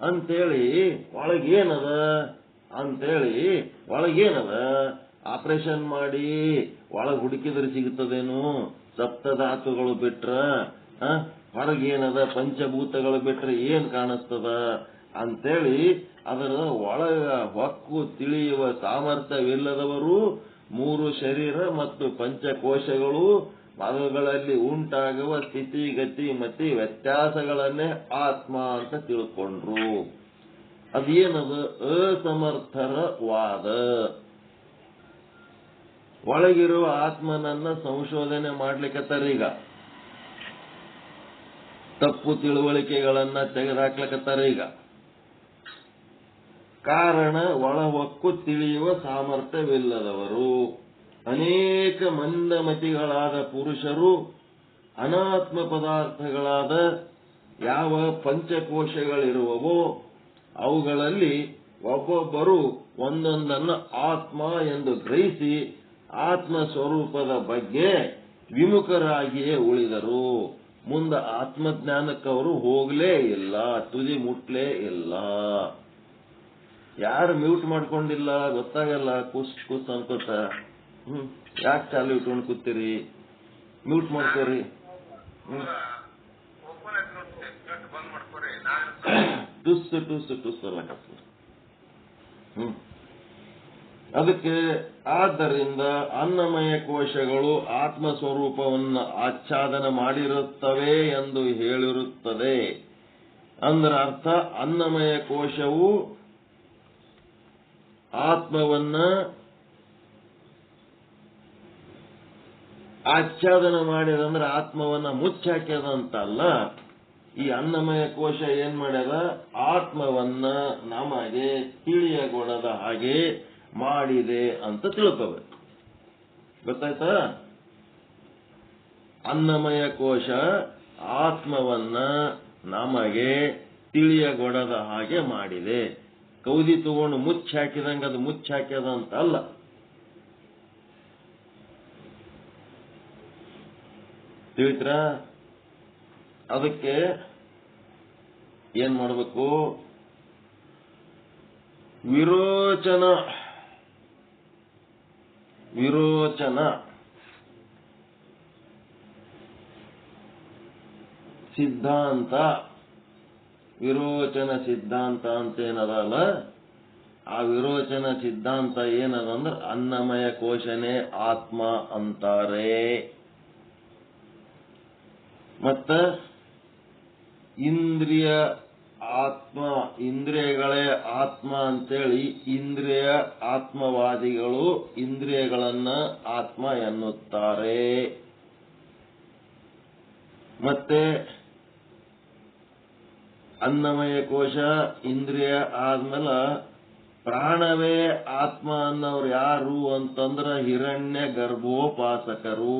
ಅಂತೇಳಿ, ಒಳಗೇನದ ಅಂತೇಳಿ, ಒಳಗೇನದ ಆಪರೇಷನ್ ಮಾಡಿ ಒಳಗೆ ಹುಡುಕಿದ್ರೆ ಸಿಗುತ್ತದೇನು? ಸಪ್ತಧಾತುಗಳು ಬಿಟ್ರ ಹೊರಗೇನದ? ಪಂಚಭೂತಗಳು ಬಿಟ್ರೆ ಏನ್ ಕಾಣಿಸ್ತದ ಅಂತೇಳಿ ಅದರ ಒಳಗ ಹೊಕ್ಕು ತಿಳಿಯುವ ಸಾಮರ್ಥ್ಯವಿಲ್ಲದವರು 3 ಶರೀರ ಮತ್ತು ಪಂಚಕೋಶಗಳು ಅವುಗಳಲ್ಲಿ ಉಂಟಾಗುವ ಸ್ಥಿತಿಗತಿ ಮತಿ ವ್ಯತ್ಯಾಸಗಳನ್ನೇ ಆತ್ಮ ಅಂತ ತಿಳ್ಕೊಂಡ್ರು. ಅದೇನದು? ಅಸಮರ್ಥರ ವಾದ. ಒಳಗಿರುವ ಆತ್ಮನನ್ನ ಸಂಶೋಧನೆ ಮಾಡ್ಲಿಕ್ಕತ್ತಾರ. ಈಗ ತಪ್ಪು ತಿಳುವಳಿಕೆಗಳನ್ನ ತೆಗೆದುಹಾಕ್ಲಕತ್ತಾರ. ಈಗ ಕಾರಣ ಒಳಹೊಕ್ಕು ತಿಳಿಯುವ ಸಾಮರ್ಥ್ಯವಿಲ್ಲದವರು. ಅನೇಕ ಮಂದಮತಿಗಳಾದ ಪುರುಷರು ಅನಾತ್ಮ ಪದಾರ್ಥಗಳಾದ ಯಾವ ಪಂಚಕೋಶಗಳಿರುವವೋ ಅವುಗಳಲ್ಲಿ ಒಬ್ಬೊಬ್ಬರು ಒಂದೊಂದನ್ನು ಆತ್ಮ ಎಂದು ಗ್ರಹಿಸಿ ಆತ್ಮ ಸ್ವರೂಪದ ಬಗ್ಗೆ ವಿಮುಖರಾಗಿಯೇ ಉಳಿದರು. ಮುಂದೆ ಆತ್ಮಜ್ಞಾನಕ್ಕೆ ಅವರು ಹೋಗಲೇ ಇಲ್ಲ, ತುದಿ ಮುಟ್ಲೇ ಇಲ್ಲ. ಯಾರು ಮ್ಯೂಟ್ ಮಾಡ್ಕೊಂಡಿಲ್ಲ ಗೊತ್ತಾಗಲ್ಲ, ಕುಸ್ ಕುಸ್ ಅನ್ಕೋತ ಯಾಕೆ ಚಾಲು ಇಟ್ಕೊಂಡು ಕೂತೀರಿ? ಮ್ಯೂಟ್ ಮಾಡ್ಕೋರಿ. ಟುಸ್ ಟುಸ್ ಟುಸ್ ಅಲ್ಲಕತ್ತ. ಅದಕ್ಕೆ ಆದ್ದರಿಂದ ಅನ್ನಮಯ ಕೋಶಗಳು ಆತ್ಮ ಸ್ವರೂಪವನ್ನು ಆಚ್ಛಾದನ ಮಾಡಿರುತ್ತವೆ ಎಂದು ಹೇಳಿರುತ್ತದೆ. ಅಂದ್ರ ಅರ್ಥ ಅನ್ನಮಯ ಕೋಶವು ಆತ್ಮವನ್ನ ಆಚ್ಛಾದನ ಮಾಡಿದಂದ್ರೆ ಆತ್ಮವನ್ನ ಮುಚ್ಚಾಕ್ಯದಂತಲ್ಲ. ಈ ಅನ್ನಮಯ ಕೋಶ ಏನ್ ಮಾಡ್ಯದ? ಆತ್ಮವನ್ನ ನಮಗೆ ತಿಳಿಯಗೊಡದ ಹಾಗೆ ಮಾಡಿದೆ ಅಂತ ತಿಳ್ಕೋಬೇಕು. ಗೊತ್ತಾಯ್ತಾ? ಅನ್ನಮಯ ಕೋಶ ಆತ್ಮವನ್ನ ನಮಗೆ ತಿಳಿಯಗೊಡದ ಹಾಗೆ ಮಾಡಿದೆ. ಕೌದಿ ತಗೊಂಡು ಮುಚ್ಚಾಕಿದಂಗ ಅದು ಮುಚ್ಚಾಕ್ಯದ ಅಂತ ಅಲ್ಲ. ತಿಳಿತ್ರ? ಅದಕ್ಕೆ ಏನ್ ಮಾಡಬೇಕು? ವಿರೋಚನ ಸಿದ್ಧಾಂತ. ವಿರೋಚನ ಸಿದ್ಧಾಂತ ಅಂತ ಏನದಲ್ಲ, ಆ ವಿರೋಚನ ಸಿದ್ಧಾಂತ ಏನದಂದ್ರೆ ಅನ್ನಮಯ ಕೋಶನೇ ಆತ್ಮ ಅಂತಾರೆ. ಮತ್ತ ಇಂದ್ರಿಯ ಆತ್ಮ, ಇಂದ್ರಿಯಗಳೇ ಆತ್ಮ ಅಂತೇಳಿ ಇಂದ್ರಿಯ ಆತ್ಮವಾದಿಗಳು ಇಂದ್ರಿಯಗಳನ್ನ ಆತ್ಮ ಎನ್ನುತ್ತಾರೆ. ಮತ್ತೆ ಅನ್ನಮಯ ಕೋಶ ಇಂದ್ರಿಯ ಆದ್ಮೇಲೆ ಪ್ರಾಣವೇ ಆತ್ಮ ಅನ್ನೋರು ಯಾರು ಅಂತಂದ್ರ ಹಿರಣ್ಯ ಗರ್ಭೋಪಾಸಕರು.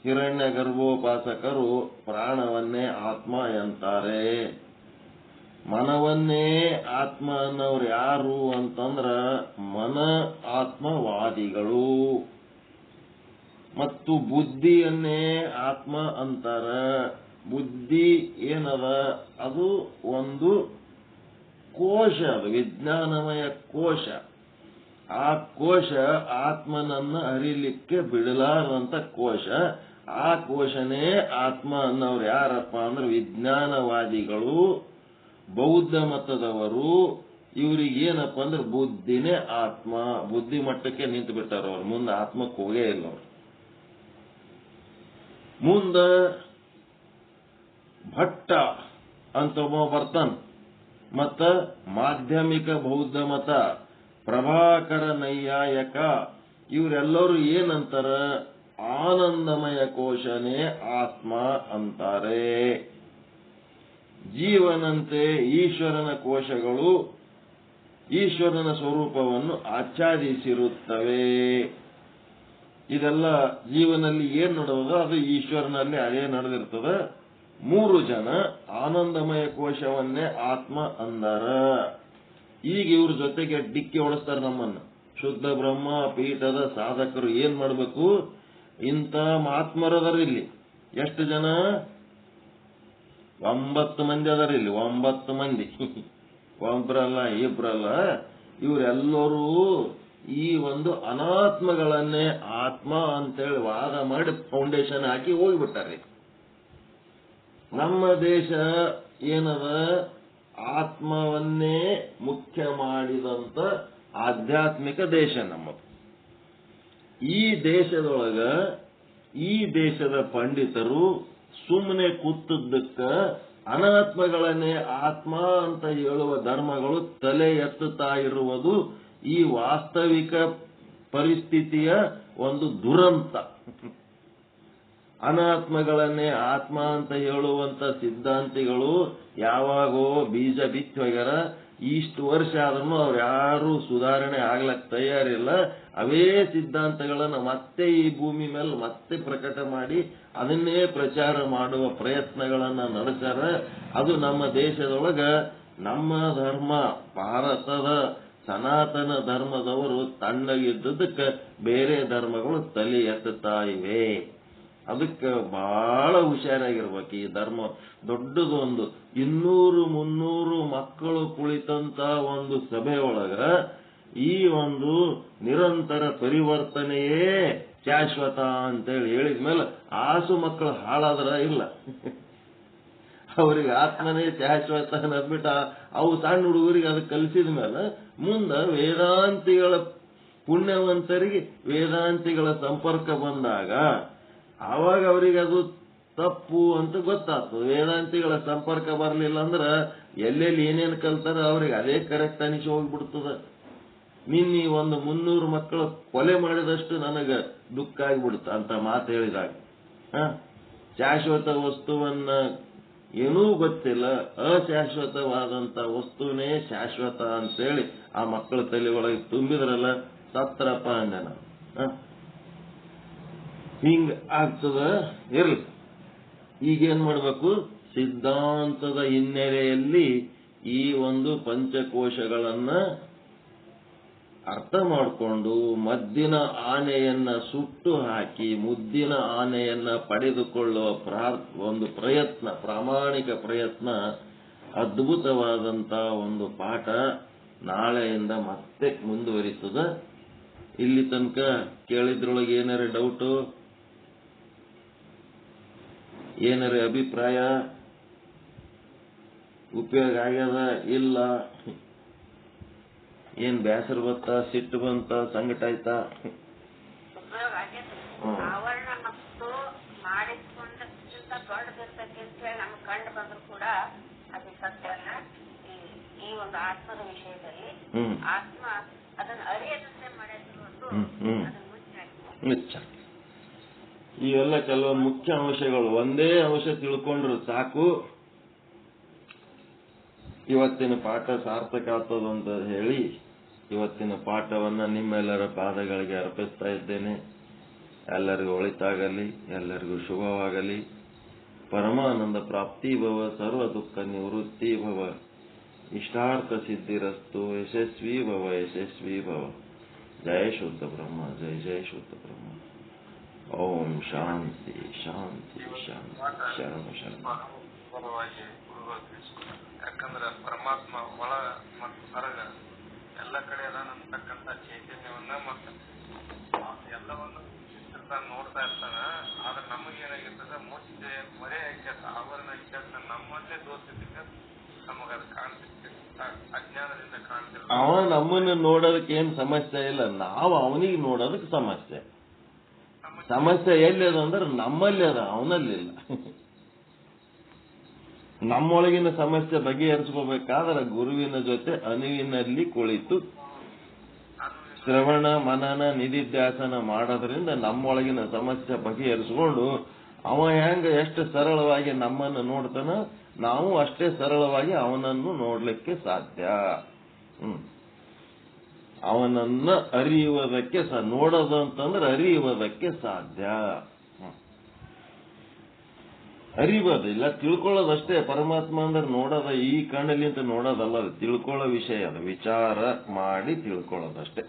ಹಿರಣ್ಯ ಗರ್ಭೋಪಾಸಕರು ಪ್ರಾಣವನ್ನೇ ಆತ್ಮ ಎಂತಾರೆ. ಮನವನ್ನೇ ಆತ್ಮ ಅನ್ನೋರು ಯಾರು ಅಂತಂದ್ರ ಮನ ಆತ್ಮವಾದಿಗಳು. ಮತ್ತು ಬುದ್ಧಿಯನ್ನೇ ಆತ್ಮ ಅಂತಾರ. ಬುದ್ಧಿ ಏನದ? ಅದು ಒಂದು ಕೋಶ, ಅದು ವಿಜ್ಞಾನಮಯ ಕೋಶ. ಆ ಕೋಶ ಆತ್ಮನನ್ನ ಅರಿಲಿಕ್ಕೆ ಬಿಡಲಾರದಂತ ಕೋಶ. ಆ ಕೋಶನೇ ಆತ್ಮ ಅನ್ನೋರು ಯಾರಪ್ಪ ಅಂದ್ರೆ ವಿಜ್ಞಾನವಾದಿಗಳು, ಬೌದ್ಧ ಮತದವರು. ಇವ್ರಿಗೇನಪ್ಪ ಅಂದ್ರೆ ಬುದ್ಧಿನೇ ಆತ್ಮ. ಬುದ್ಧಿ ಮಟ್ಟಕ್ಕೆ ನಿಂತು ಬಿಟ್ಟಾರ ಅವ್ರು, ಮುಂದೆ ಆತ್ಮಕ್ಕೆ ಹೋಗೇ ಇಲ್ಲ ಅವ್ರು. ಮುಂದ ಭಟ್ಟ ಅಂತ ಬರ್ತಾನ. ಮತ್ತ ಮಾಧ್ಯಮಿಕ ಬೌದ್ಧ ಮತ, ಪ್ರಭಾಕರ ನೈಯಾಯಕ, ಇವರೆಲ್ಲರೂ ಏನಂತಾರ? ಆನಂದಮಯ ಕೋಶನೇ ಆತ್ಮ ಅಂತಾರೆ. ಜೀವನಂತೆ ಈಶ್ವರನ ಕೋಶಗಳು ಈಶ್ವರನ ಸ್ವರೂಪವನ್ನು ಆಚ್ಛಾದಿಸಿರುತ್ತವೆ. ಇದೆಲ್ಲ ಜೀವನಲ್ಲಿ ಏನ್ ನಡೆದ ಅದು ಈಶ್ವರನಲ್ಲಿ ಅದೇ ನಡೆದಿರ್ತದ. 3 ಜನ ಆನಂದಮಯ ಕೋಶವನ್ನೇ ಆತ್ಮ ಅಂದಾರ. ಈಗ ಇವ್ರ ಜೊತೆಗೆ ಡಿಕ್ಕಿ ಹೊಡೆಸ್ತಾರ ನಮ್ಮನ್ನ. ಶುದ್ಧ ಬ್ರಹ್ಮ ಪೀಠದ ಸಾಧಕರು ಏನ್ ಮಾಡಬೇಕು? ಇಂಥ ಆತ್ಮರದರ ಇಲ್ಲಿ ಎಷ್ಟು ಜನ? 9 ಮಂದಿ ಅದರ ಇಲ್ಲಿ. 9 ಮಂದಿ, ಒಬ್ರಲ್ಲ ಇಬ್ರಲ್ಲ. ಇವರೆಲ್ಲರೂ ಈ ಒಂದು ಅನಾತ್ಮಗಳನ್ನೇ ಆತ್ಮ ಅಂತೇಳಿ ವಾದ ಮಾಡಿ ಫೌಂಡೇಶನ್ ಹಾಕಿ ಹೋಗ್ಬಿಟ್ಟಾರೆ. ನಮ್ಮ ದೇಶ ಏನದ? ಆತ್ಮವನ್ನೇ ಮುಖ್ಯ ಮಾಡಿದಂತ ಆಧ್ಯಾತ್ಮಿಕ ದೇಶ ನಮ್ಮದು. ಈ ದೇಶದೊಳಗ ಈ ದೇಶದ ಪಂಡಿತರು ಸುಮ್ಮನೆ ಕೂತದ್ದಕ್ಕ ಅನಾತ್ಮಗಳನ್ನೇ ಆತ್ಮ ಅಂತ ಹೇಳುವ ಧರ್ಮಗಳು ತಲೆ ಎತ್ತುತ್ತಾ ಇರುವುದು ಈ ವಾಸ್ತವಿಕ ಪರಿಸ್ಥಿತಿಯ ಒಂದು ದುರಂತ. ಅನಾತ್ಮಗಳನ್ನೇ ಆತ್ಮ ಅಂತ ಹೇಳುವಂತ ಸಿದ್ಧಾಂತಿಗಳು ಯಾವಾಗೋ ಬೀಜ ಬಿತ್ತಿ ಹೋಗ್ಯಾರ. ಇಷ್ಟು ವರ್ಷ ಆದ್ರೂ ಅವ್ರು ಯಾರು ಸುಧಾರಣೆ ಆಗ್ಲಕ್ ತಯಾರಿಲ್ಲ. ಅವೇ ಸಿದ್ಧಾಂತಗಳನ್ನ ಮತ್ತೆ ಈ ಭೂಮಿ ಮೇಲೆ ಮತ್ತೆ ಪ್ರಕಟ ಮಾಡಿ ಅದನ್ನೇ ಪ್ರಚಾರ ಮಾಡುವ ಪ್ರಯತ್ನಗಳನ್ನ ನಡೆಸ್ಯಾರ. ಅದು ನಮ್ಮ ದೇಶದೊಳಗ ನಮ್ಮ ಧರ್ಮ ಭಾರತದ ಸನಾತನ ಧರ್ಮದವರು ತಣ್ಣಗಿದ್ದದಕ್ಕೆ ಬೇರೆ ಧರ್ಮಗಳು ತಲೆ ಎತ್ತುತ್ತಾ ಇವೆ. ಅದಕ್ಕೆ ಬಹಳ ಹುಷಾರಾಗಿರ್ಬೇಕು. ಈ ಧರ್ಮ ದೊಡ್ಡದು ಒಂದು 200-300 ಮಕ್ಕಳು ಕುಳಿತಂತ ಒಂದು ಸಭೆಯೊಳಗ ಈ ಒಂದು ನಿರಂತರ ಪರಿವರ್ತನೆಯೇ ಶಾಶ್ವತ ಅಂತೇಳಿ ಹೇಳಿದ್ಮೇಲೆ ಆಸು ಮಕ್ಕಳು ಹಾಳಾದ್ರ ಇಲ್ಲ. ಅವ್ರಿಗೆ ಆತ್ಮನೇ ಶಾಶ್ವತ ಅನ್ನದ್ಬಿಟ್ಟು ಅವು ಸಣ್ಣ ಹುಡುಗರಿಗೆ ಅದು ಕಲಿಸಿದ ಮೇಲೆ ಮುಂದೆ ವೇದಾಂತಿಗಳ ಪುಣ್ಯವಂತರಿಗೆ ವೇದಾಂತಿಗಳ ಸಂಪರ್ಕ ಬಂದಾಗ ಆವಾಗ ಅವರಿಗೆ ಅದು ತಪ್ಪು ಅಂತ ಗೊತ್ತಾಗ್ತದೆ. ವೇದಾಂತಿಗಳ ಸಂಪರ್ಕ ಬರಲಿಲ್ಲ ಅಂದ್ರೆ ಎಲ್ಲೆಲ್ಲಿ ಏನೇನು ಕಲ್ತಾರ ಅವ್ರಿಗೆ ಅದೇ ಕರೆಕ್ಟ್ ಅನಿಸಿ ಹೋಗ್ಬಿಡ್ತದ. ನಿನ್ನೆ ಒಂದು 300 ಮಕ್ಕಳು ಕೊಲೆ ಮಾಡಿದಷ್ಟು ನನಗೆ ದುಃಖ ಆಗಿಬಿಡುತ್ತ ಅಂತ ಮಾತು ಹೇಳಿದಾಗ. ಶಾಶ್ವತ ವಸ್ತುವನ್ನ ಏನೂ ಗೊತ್ತಿಲ್ಲ, ಅಶಾಶ್ವತವಾದಂತ ವಸ್ತುವೇ ಶಾಶ್ವತ ಅಂತೇಳಿ ಆ ಮಕ್ಕಳ ತಲೆ ಒಳಗೆ ತುಂಬಿದ್ರಲ್ಲ, ಸತ್ರಪ್ಪ ಅಂದೆ ನಾನು. ಹಿಂಗ ಆಗ್ತದ ಇರ್ಲಿ. ಈಗೇನ್ ಮಾಡ್ಬೇಕು? ಸಿದ್ಧಾಂತದ ಹಿನ್ನೆಲೆಯಲ್ಲಿ ಈ ಒಂದು ಪಂಚಕೋಶಗಳನ್ನ ಅರ್ಥ ಮಾಡಿಕೊಂಡು ಮದ್ದಿನ ಆನೆಯನ್ನ ಸುಟ್ಟು ಹಾಕಿ ಮುದ್ದಿನ ಆನೆಯನ್ನ ಪಡೆದುಕೊಳ್ಳುವ ಒಂದು ಪ್ರಯತ್ನ, ಪ್ರಾಮಾಣಿಕ ಪ್ರಯತ್ನ, ಅದ್ಭುತವಾದಂತ ಒಂದು ಪಾಠ ನಾಳೆಯಿಂದ ಮತ್ತೆ ಮುಂದುವರಿತದ. ಇಲ್ಲಿ ತನಕ ಕೇಳಿದ್ರೊಳಗೆ ಏನಾರ ಡೌಟು, ಏನಾರ ಅಭಿಪ್ರಾಯ, ಉಪಯೋಗ ಆಗ್ಯದ ಇಲ್ಲ, ಏನ್ ಬೇಸರ ಬತ್ತ, ಸಿಟ್ಟು ಬಂತ, ಸಂಕಟ ಆಯ್ತಾ? ಆವರಣ ಮತ್ತು ಮಾಡಿಕೊಂಡಕ್ಕಿಂತ ದೊಡ್ಡದಿರ್ತಕ್ಕಂತ ನಮ್ಗೆ ಕಂಡು ಬಂದ್ರು ಕೂಡ ಅದು ಸತ್ಯನ. ಈ ಒಂದು ಆತ್ಮದ ವಿಷಯದಲ್ಲಿ ಆತ್ಮ ಅದನ್ನು ಅರಿಯದಂತೆ ಮಾಡಿದ್ರು ಅದನ್ನು ಮುಚ್ಚ. ಇವೆಲ್ಲ ಕೆಲವೊಂದು ಮುಖ್ಯ ಅಂಶಗಳು. ಒಂದೇ ಅಂಶ ತಿಳ್ಕೊಂಡ್ರು ಸಾಕು, ಇವತ್ತಿನ ಪಾಠ ಸಾರ್ಥಕ ಆಗ್ತದ ಅಂತ ಹೇಳಿ ಇವತ್ತಿನ ಪಾಠವನ್ನ ನಿಮ್ಮೆಲ್ಲರ ಪಾದಗಳಿಗೆ ಅರ್ಪಿಸ್ತಾ ಇದ್ದೇನೆ. ಎಲ್ಲರಿಗೂ ಒಳಿತಾಗಲಿ, ಎಲ್ಲರಿಗೂ ಶುಭವಾಗಲಿ. ಪರಮಾನಂದ ಪ್ರಾಪ್ತಿ ಭವ, ಸರ್ವ ದುಃಖ ನಿವೃತ್ತಿ ಭವ, ಇಷ್ಟಾರ್ಥ ಸಿದ್ಧಿರಸ್ತು, ಯಶಸ್ವಿ ಭವ, ಯಶಸ್ವಿ ಭವ. ಜಯ ಶುದ್ಧ ಬ್ರಹ್ಮ, ಜಯ ಜಯ ಶುದ್ಧ ಬ್ರಹ್ಮ. ಓಂ ಶಾಂತಿ ಶಾಂತಿ ಶಾಂತಿ. ಶರಣ ಶರಣ. ಯಾಕಂದ್ರೆ ಪರಮಾತ್ಮ ಒಳ ಮತ್ತು ಹೊರಗ ಎಲ್ಲ ಕಡೆ ಅದಾನಂತಕ್ಕಂಥ ಚೈತನ್ಯವನ್ನ ಮತ್ತು ಎಲ್ಲವನ್ನು ನೋಡ್ತಾ ಇರ್ತಾನ. ಆದ್ರೆ ನಮಗೇನಾಗಿರ್ತದ ಮುಚ್ಚೆ ಮರೆ ಆಗ್ಯದ, ಆವರಣ ಆಗ್ಯದ, ನಮ್ಮಲ್ಲೇ ದೋಷಿದ್ದಕ್ಕೆ ನಮಗದು ಕಾಣ್ತಿರ್ತದೆ, ಅಜ್ಞಾನದಿಂದ ಕಾಣ್ತಿರ್ತ. ಅವ ನಮ್ಮನ್ನು ನೋಡೋದಕ್ಕೆ ಏನ್ ಸಮಸ್ಯೆ ಇಲ್ಲ, ನಾವು ಅವನಿಗೆ ನೋಡೋದಕ್ಕೆ ಸಮಸ್ಯೆ. ಸಮಸ್ಯೆ ಎಲ್ಲಿ ಅದ ಅಂದ್ರೆ ನಮ್ಮಲ್ಲಿ ಅದ, ಅವನಲ್ಲಿಲ್ಲ. ನಮ್ಮೊಳಗಿನ ಸಮಸ್ಯೆ ಬಗೆಹರಿಸ್ಕೋಬೇಕಾದ್ರೆ ಗುರುವಿನ ಜೊತೆ ಅನುವಿನಲ್ಲಿ ಕುಳಿತು ಶ್ರವಣ ಮನನ ನಿಧಿಧ್ಯಾಸನ ಮಾಡೋದ್ರಿಂದ ನಮ್ಮೊಳಗಿನ ಸಮಸ್ಯೆ ಬಗೆಹರಿಸ್ಕೊಂಡು ಅವ ಎಷ್ಟು ಸರಳವಾಗಿ ನಮ್ಮನ್ನು ನೋಡ್ತಾನ, ನಾವು ಅಷ್ಟೇ ಸರಳವಾಗಿ ಅವನನ್ನು ನೋಡ್ಲಿಕ್ಕೆ ಸಾಧ್ಯ. ಅವನನ್ನ ಅರಿಯುವುದಕ್ಕೆ ನೋಡೋದು ಅಂತಂದ್ರೆ ಅರಿಯುವುದಕ್ಕೆ ಸಾಧ್ಯ. ಅರಿಬೋದಿಲ್ಲ, ತಿಳ್ಕೊಳ್ಳೋದಷ್ಟೇ. ಪರಮಾತ್ಮ ಅಂದ್ರೆ ನೋಡೋದ ಈ ಕಣ್ಣಲ್ಲಿ ಅಂತ ನೋಡೋದಲ್ಲ, ಅದು ತಿಳ್ಕೊಳ್ಳೋ ವಿಷಯ, ಅದು ವಿಚಾರ ಮಾಡಿ ತಿಳ್ಕೊಳ್ಳೋದಷ್ಟೇ.